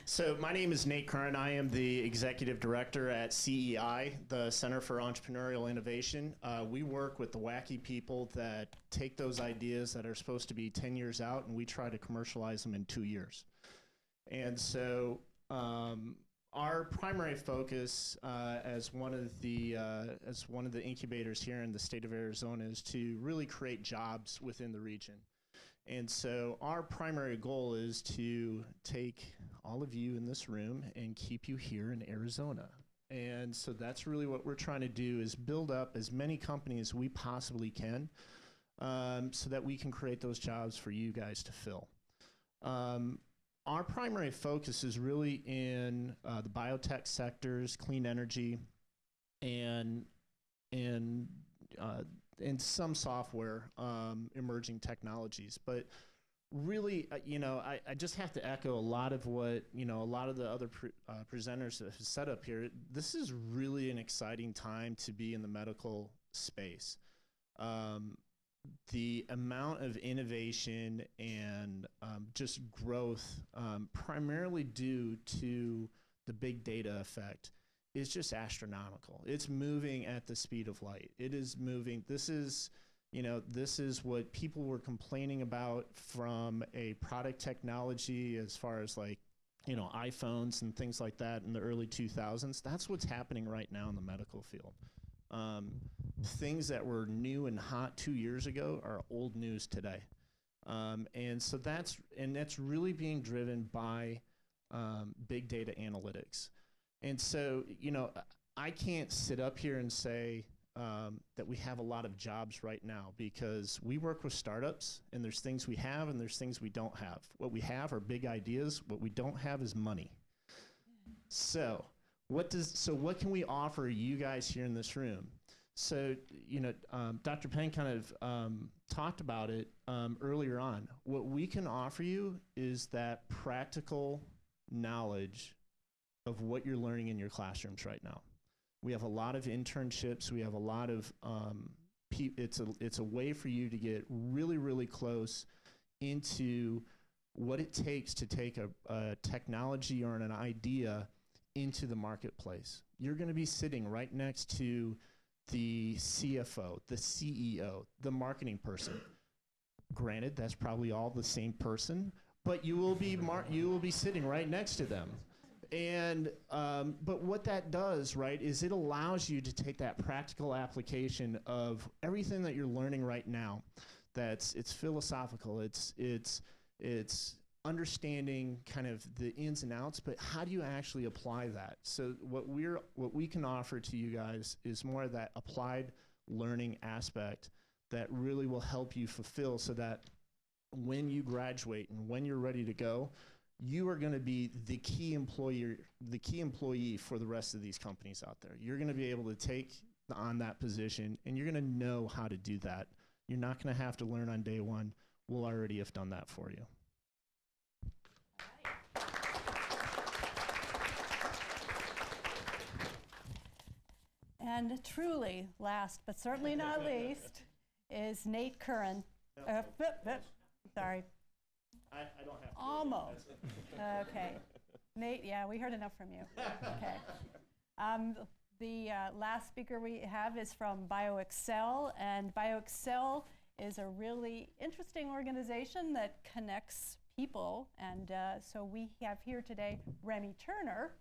So my name is Nate Curran. I am the Executive Director at CEI, the Center for Entrepreneurial Innovation. We work with the wacky people that take those ideas that are supposed to be 10 years out, and we try to commercialize them in 2 years. And so our primary focus as one of the incubators here in the state of Arizona is to really create jobs within the region. And so our primary goal is to take all of you in this room and keep you here in Arizona. And so that's really what we're trying to do, is build up as many companies as we possibly can, so that we can create those jobs for you guys to fill. Our primary focus is really in the biotech sectors, clean energy, and some software, emerging technologies. But really, I just have to echo a lot of what, a lot of the other presenters that have set up here. This is really an exciting time to be in the medical space. The amount of innovation and just growth, primarily due to the big data effect, is just astronomical. It's moving at the speed of light. It is moving. This is what people were complaining about from a product technology, as far as iPhones and things like that in the early 2000s. That's what's happening right now in the medical field. Things that were new and hot 2 years ago are old news today. And so that's really being driven by big data analytics. And so, I can't sit up here and say that we have a lot of jobs right now, because we work with startups, and there's things we have and there's things we don't have. What we have are big ideas. What we don't have is money. So what can we offer you guys here in this room? So, Dr. Penn kind of talked about it earlier on. What we can offer you is that practical knowledge of what you're learning in your classrooms right now. We have a lot of internships. We have a lot of, it's a way for you to get really, really close into what it takes to take a technology or an idea into the marketplace. You're going to be sitting right next to the CFO, the CEO, the marketing person. Granted, that's probably all the same person, but you will be sitting right next to them. And but what that does, right, is it allows you to take that practical application of everything that you're learning right now. It's philosophical. It's understanding kind of the ins and outs, but how do you actually apply that? So what we can offer to you guys is more of that applied learning aspect that really will help you fulfill, so that when you graduate and when you're ready to go, you are going to be the key employee for the rest of these companies out there. You're going to be able to take on that position, and you're going to know how to do that. You're not going to have to learn on day one. We'll already have done that for you. And truly, last but certainly not least, is Nate Curran. Sorry. I don't have to. Almost. Okay. Nate, yeah, we heard enough from you. Okay. The last speaker we have is from BioExcel, and BioExcel is a really interesting organization that connects people. And so we have here today Remy Turner,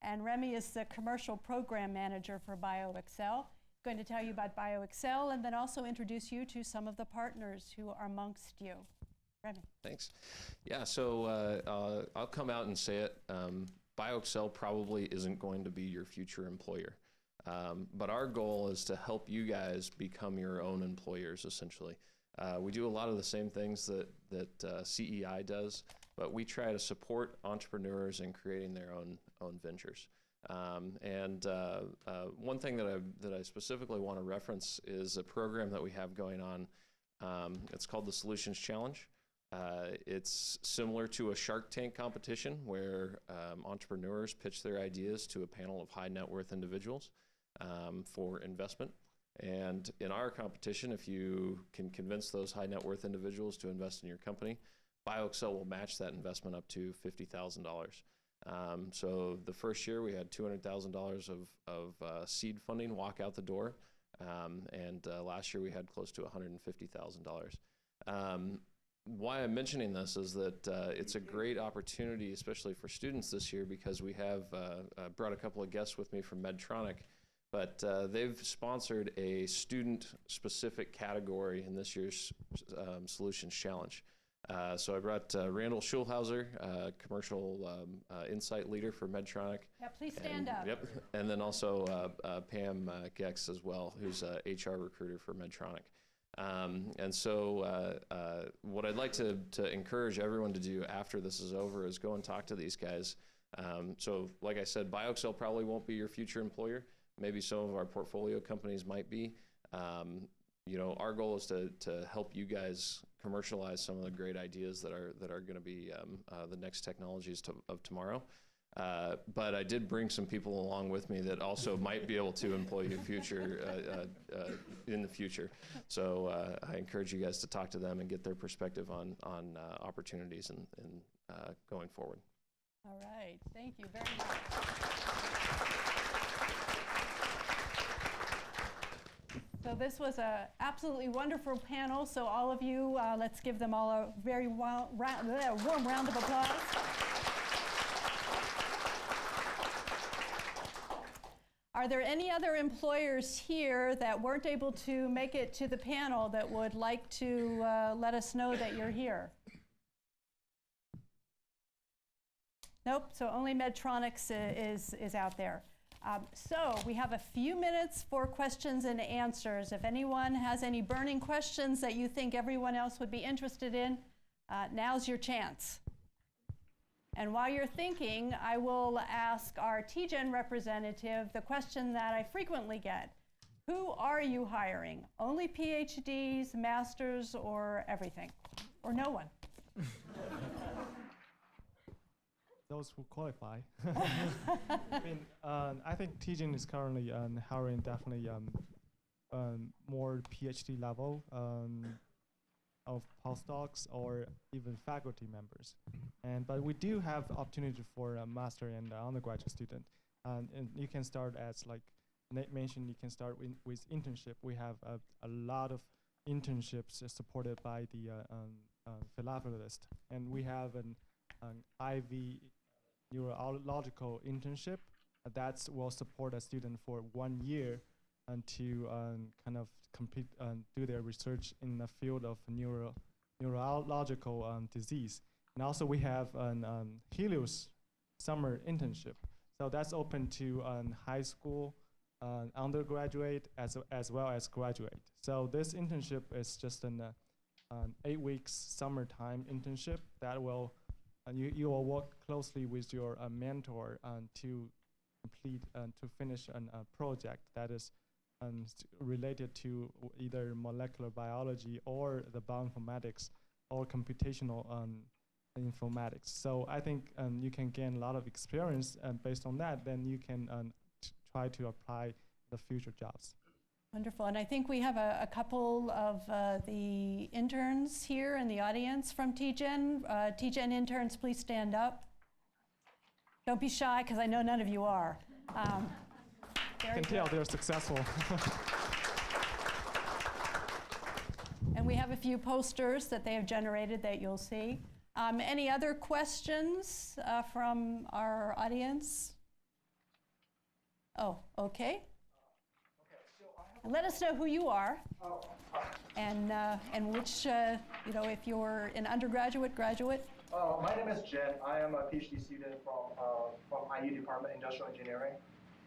and Remy is the commercial program manager for BioExcel. Going to tell you about BioExcel and then also introduce you to some of the partners who are amongst you. Remy. Thanks. Yeah, so I'll come out and say it. BioExcel probably isn't going to be your future employer. But our goal is to help you guys become your own employers, essentially. We do a lot of the same things that CEI does, but we try to support entrepreneurs in creating their own ventures. One thing that I specifically want to reference is a program that we have going on. It's called the Solutions Challenge. It's similar to a Shark Tank competition where entrepreneurs pitch their ideas to a panel of high net worth individuals for investment. And in our competition, if you can convince those high net worth individuals to invest in your company, BioExcel will match that investment up to $50,000. So the first year we had $200,000 of seed funding walk out the door. And last year we had close to $150,000. Why I'm mentioning this is that it's a great opportunity, especially for students this year, because we have brought a couple of guests with me from Medtronic, but they've sponsored a student-specific category in this year's Solutions Challenge. So I brought Randall Schulhauser, commercial insight leader for Medtronic. Yeah, please stand up. Yep, and then also Pam Gex as well, who's a HR recruiter for Medtronic. And so what I'd like to encourage everyone to do after this is over is go and talk to these guys. So like I said, BioExcel probably won't be your future employer. Maybe some of our portfolio companies might be. You know, our goal is to help you guys commercialize some of the great ideas that are going to be the next technologies of tomorrow. But I did bring some people along with me that also might be able to employ you in the future. So I encourage you guys to talk to them and get their perspective on opportunities and going forward. All right, thank you very much. So this was an absolutely wonderful panel. So all of you, let's give them all a very warm round of applause. Are there any other employers here that weren't able to make it to the panel that would like to let us know that you're here? Nope, so only Medtronics is out there. So we have a few minutes for questions and answers. If anyone has any burning questions that you think everyone else would be interested in, now's your chance. And while you're thinking, I will ask our TGen representative the question that I frequently get. Who are you hiring? Only PhDs, masters, or everything? Or no one? Those who qualify. I mean, I think TGen is currently hiring definitely more PhD level of postdocs or even faculty members. But we do have opportunity for a master and undergraduate student. And you can start as, like Nate mentioned, you can start with internship. We have a lot of internships supported by the philanthropist. And we have an IV neurological internship that will support a student for 1 year and to kind of do their research in the field of neurological disease. And also we have an Helios summer internship. So that's open to high school, undergraduate, as well as graduate. So this internship is just an 8 weeks summertime internship that will you will work closely with your mentor to complete to finish a project that is related to either molecular biology or the bioinformatics or computational informatics. So I think you can gain a lot of experience, and based on that, then you can try to apply the future jobs. Wonderful, and I think we have a couple of the interns here in the audience from TGen. TGen interns, please stand up. Don't be shy, because I know none of you are. I Very can tell good. they're successful. And we have a few posters that they have generated that you'll see. Any other questions from our audience? Oh, okay. And let us know who you are and which, if you're an undergraduate, graduate. My name is Jen. I am a PhD student from IU Department of Industrial Engineering,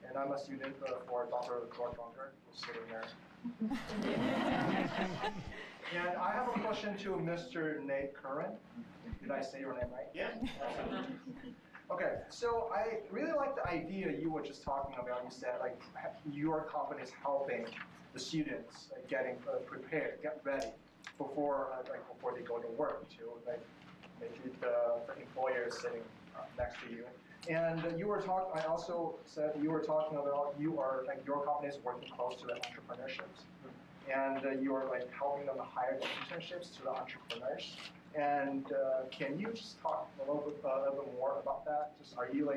and I'm a student for Dr. Clark Bunker, who's sitting there. And I have a question to Mr. Nate Curran. Did I say your name right? Yeah. Okay, so I really like the idea you were just talking about. You said like your company is helping the students getting prepared, get ready before they go to work to maybe the employer is sitting next to you. And you were talking. I also said you were talking about your company is working close to the entrepreneurships, and you are helping them to hire the internships to the entrepreneurs. And can you just talk a little bit more about that? Just are you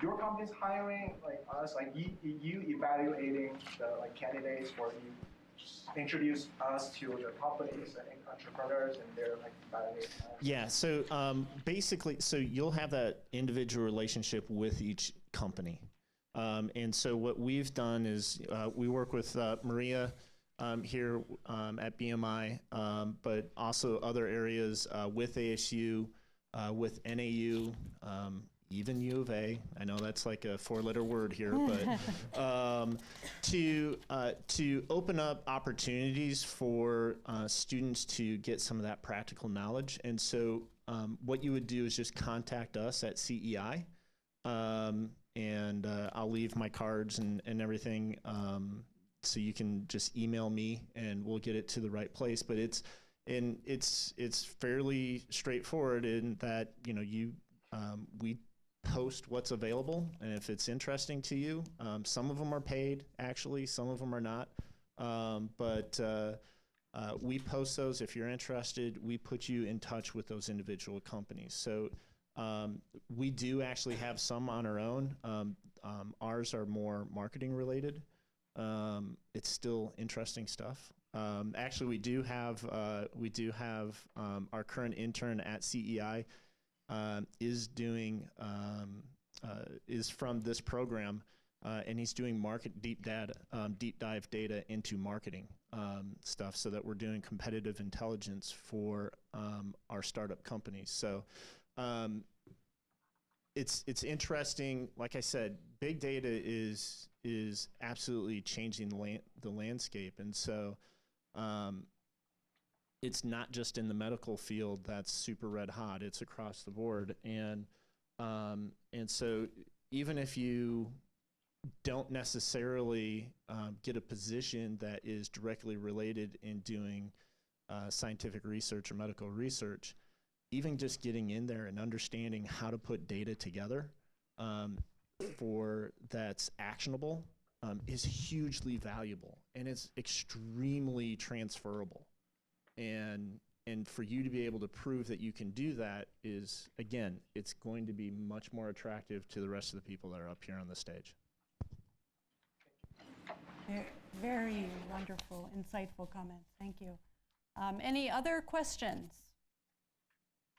your company's hiring us, you evaluating the candidates, or you just introduce us to the companies and entrepreneurs, and they're evaluating us? Yeah, so basically, so you'll have that individual relationship with each company. And so what we've done is we work with Maria here at BMI, but also other areas with ASU, with NAU, even U of A. I know that's like a four-letter word here, but to open up opportunities for students to get some of that practical knowledge. And so what you would do is just contact us at CEI, and I'll leave my cards and everything, so you can just email me and we'll get it to the right place. But it's fairly straightforward in that we post what's available, and if it's interesting to you, some of them are paid, actually, some of them are not, but we post those. If you're interested, we put you in touch with those individual companies. So we do actually have some on our own. Ours are more marketing related. It's still interesting stuff. Actually, we do have our current intern at CEI is from this program, and he's doing deep dive data into marketing stuff, so that we're doing competitive intelligence for our startup companies. So it's interesting. Like I said, big data is absolutely changing the landscape, and so it's not just in the medical field that's super red hot. It's across the board, and so even if you don't necessarily get a position that is directly related in doing scientific research or medical research, even just getting in there and understanding how to put data together that's actionable is hugely valuable, and it's extremely transferable. And for you to be able to prove that you can do that is, again, it's going to be much more attractive to the rest of the people that are up here on the stage. Very wonderful, insightful comments. Thank you. Any other questions?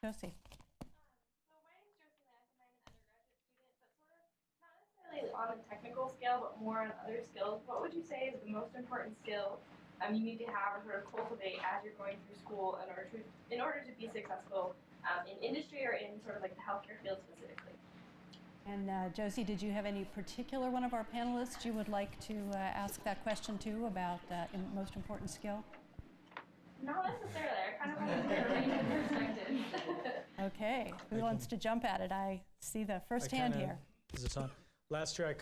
Josie. So my name is Josie Lance, and I'm an undergraduate student, but sort of not necessarily on a technical scale, but more on other skills. What would you say is the most important skill you need to have or sort of cultivate as you're going through school in order to be successful in industry or in sort of the healthcare field specifically? And Josie, did you have any particular one of our panelists you would like to ask that question to about most important skill? Not necessarily. I kind of want to get a range of perspectives. Okay, who wants to jump at it? I see the first hand here. Is this on? Last year I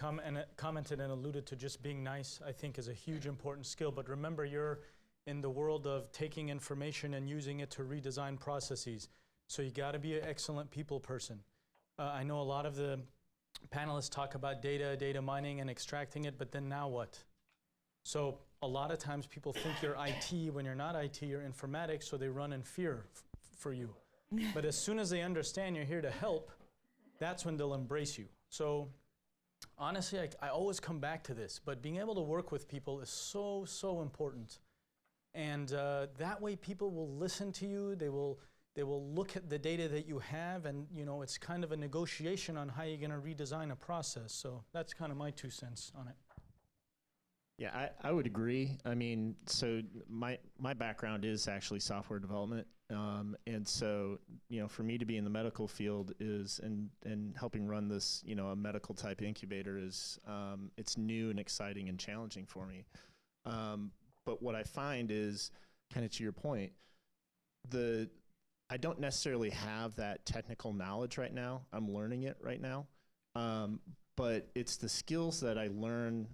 commented and alluded to just being nice, I think, is a huge important skill. But remember, you're in the world of taking information and using it to redesign processes. So you got to be an excellent people person. I know a lot of the panelists talk about data mining and extracting it, but then now what? So a lot of times people think you're IT when you're not IT, you're informatics, so they run in fear for you. But as soon as they understand you're here to help, that's when they'll embrace you. So honestly, I always come back to this, but being able to work with people is so, so important. And that way people will listen to you, they will look at the data that you have, and it's kind of a negotiation on how you're going to redesign a process. So that's kind of my 2 cents on it. Yeah, I would agree. I mean, so my background is actually software development. And so, for me to be in the medical field and helping run this, a medical type incubator is, it's new and exciting and challenging for me. But what I find is, kind of to your point, I don't necessarily have that technical knowledge right now. I'm learning it right now. But it's the skills that I learn,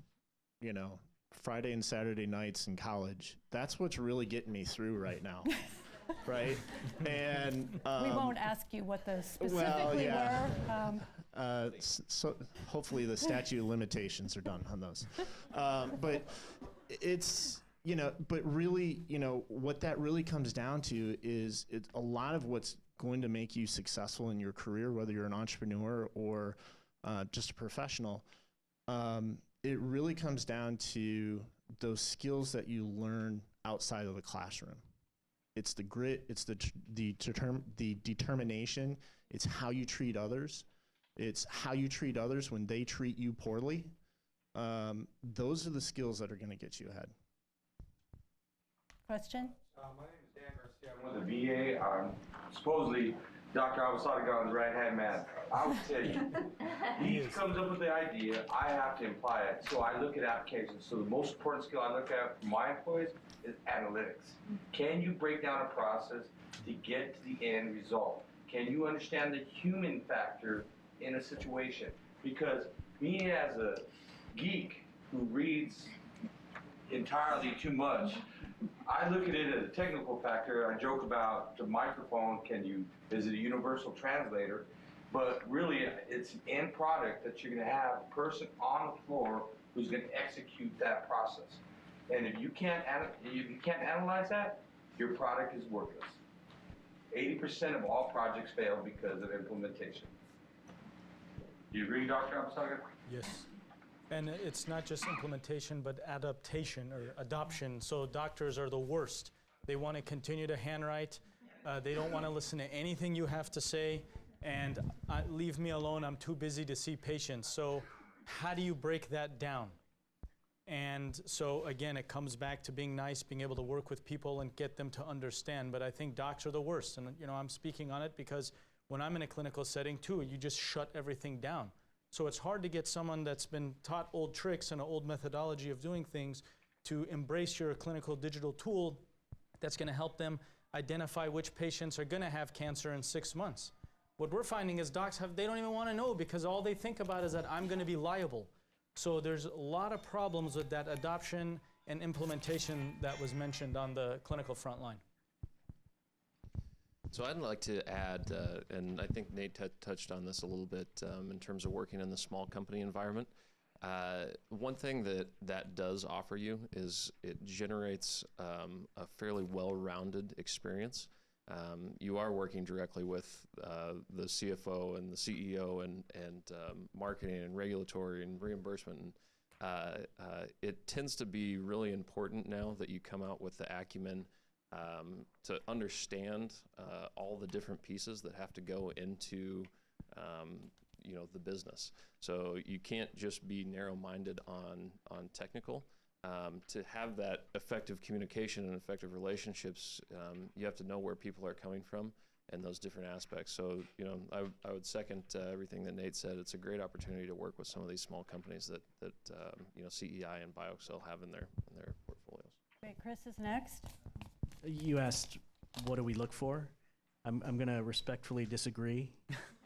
Friday and Saturday nights in college. That's what's really getting me through right now. Right? And we won't ask you what those specifically were. So hopefully the statute of limitations are done on those. But it's, but really, what that really comes down to is a lot of what's going to make you successful in your career, whether you're an entrepreneur or just a professional. It really comes down to those skills that you learn outside of the classroom. It's the grit, it's the determination, it's how you treat others. It's how you treat others when they treat you poorly. Those are the skills that are going to get you ahead. Question? My name is Dan Garcia. I'm with the VA. Supposedly, Dr. Avasadagan's right-hand man. I would tell you, he comes up with the idea, I have to imply it, so I look at applications. So the most important skill I look at for my employees is analytics. Can you break down a process to get to the end result? Can you understand the human factor in a situation? Because me as a geek who reads entirely too much, I look at it as a technical factor. I joke about the microphone, is it a universal translator? But really, it's the end product that you're going to have a person on the floor who's going to execute that process. And if you can't analyze that, your product is worthless. 80% of all projects fail because of implementation. Do you agree, Dr. Avasadagan? Yes. And it's not just implementation, but adaptation or adoption. So doctors are the worst. They want to continue to handwrite. They don't want to listen to anything you have to say. And leave me alone, I'm too busy to see patients. So how do you break that down? And so again, it comes back to being nice, being able to work with people and get them to understand. But I think docs are the worst. And I'm speaking on it because when I'm in a clinical setting too, you just shut everything down. So it's hard to get someone that's been taught old tricks and an old methodology of doing things to embrace your clinical digital tool that's going to help them identify which patients are going to have cancer in 6 months. What we're finding is docs they don't even want to know because all they think about is that I'm going to be liable. So there's a lot of problems with that adoption and implementation that was mentioned on the clinical front line. So I'd like to add, and I think Nate touched on this a little bit in terms of working in the small company environment. One thing that does offer you is it generates a fairly well-rounded experience. You are working directly with the CFO and the CEO and marketing and regulatory and reimbursement. It tends to be really important now that you come out with the acumen to understand all the different pieces that have to go into the business. So you can't just be narrow-minded on technical. To have that effective communication and effective relationships, you have to know where people are coming from and those different aspects. So I would second everything that Nate said. It's a great opportunity to work with some of these small companies that CEI and BioXcel have in their portfolios. Great, Chris is next. You asked, what do we look for? I'm going to respectfully disagree.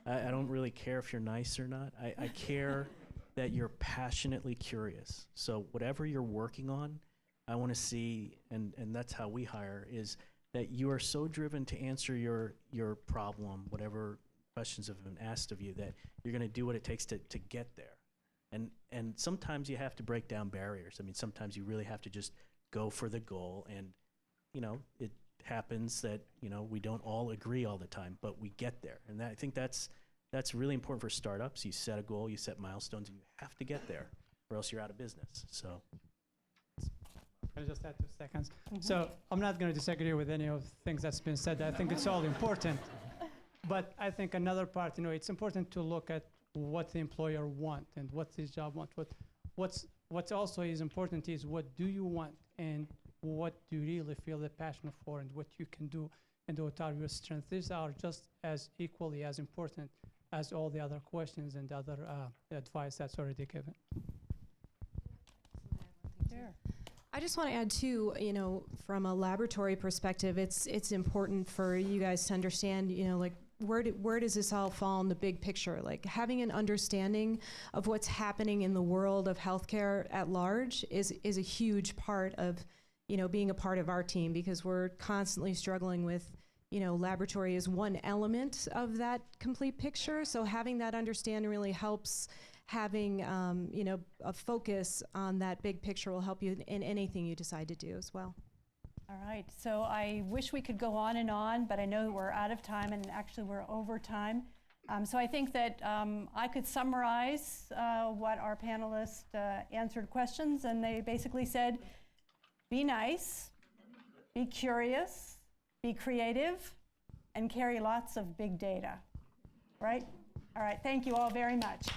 I don't really care if you're nice or not. I care that you're passionately curious. So whatever you're working on, I want to see, and that's how we hire, is that you are so driven to answer your problem, whatever questions have been asked of you, that you're going to do what it takes to get there. And sometimes you have to break down barriers. I mean, sometimes you really have to just go for the goal, and it happens that we don't all agree all the time, but we get there. And I think that's That's really important for startups. You set a goal, you set milestones, and you have to get there, or else you're out of business. So. Can I just add 2 seconds? So I'm not going to disagree with any of the things that's been said. I think it's all important. But I think another part, it's important to look at what the employer wants and what the job wants. What's also is important is what do you want and what do you really feel the passion for and what you can do and what are your strengths. These are just as equally as important as all the other questions and other advice that's already given. Sure. I just want to add too, from a laboratory perspective, it's important for you guys to understand, like where does this all fall in the big picture? Like having an understanding of what's happening in the world of healthcare at large is a huge part of, being a part of our team, because we're constantly struggling with, laboratory is one element of that complete picture. So having that understanding really helps. Having a focus on that big picture will help you in anything you decide to do as well. All right, so I wish we could go on, but I know we're out of time, and actually we're over time. So I think that I could summarize what our panelists answered questions, and they basically said, be nice, be curious, be creative, and carry lots of big data, right? All right, thank you all very much.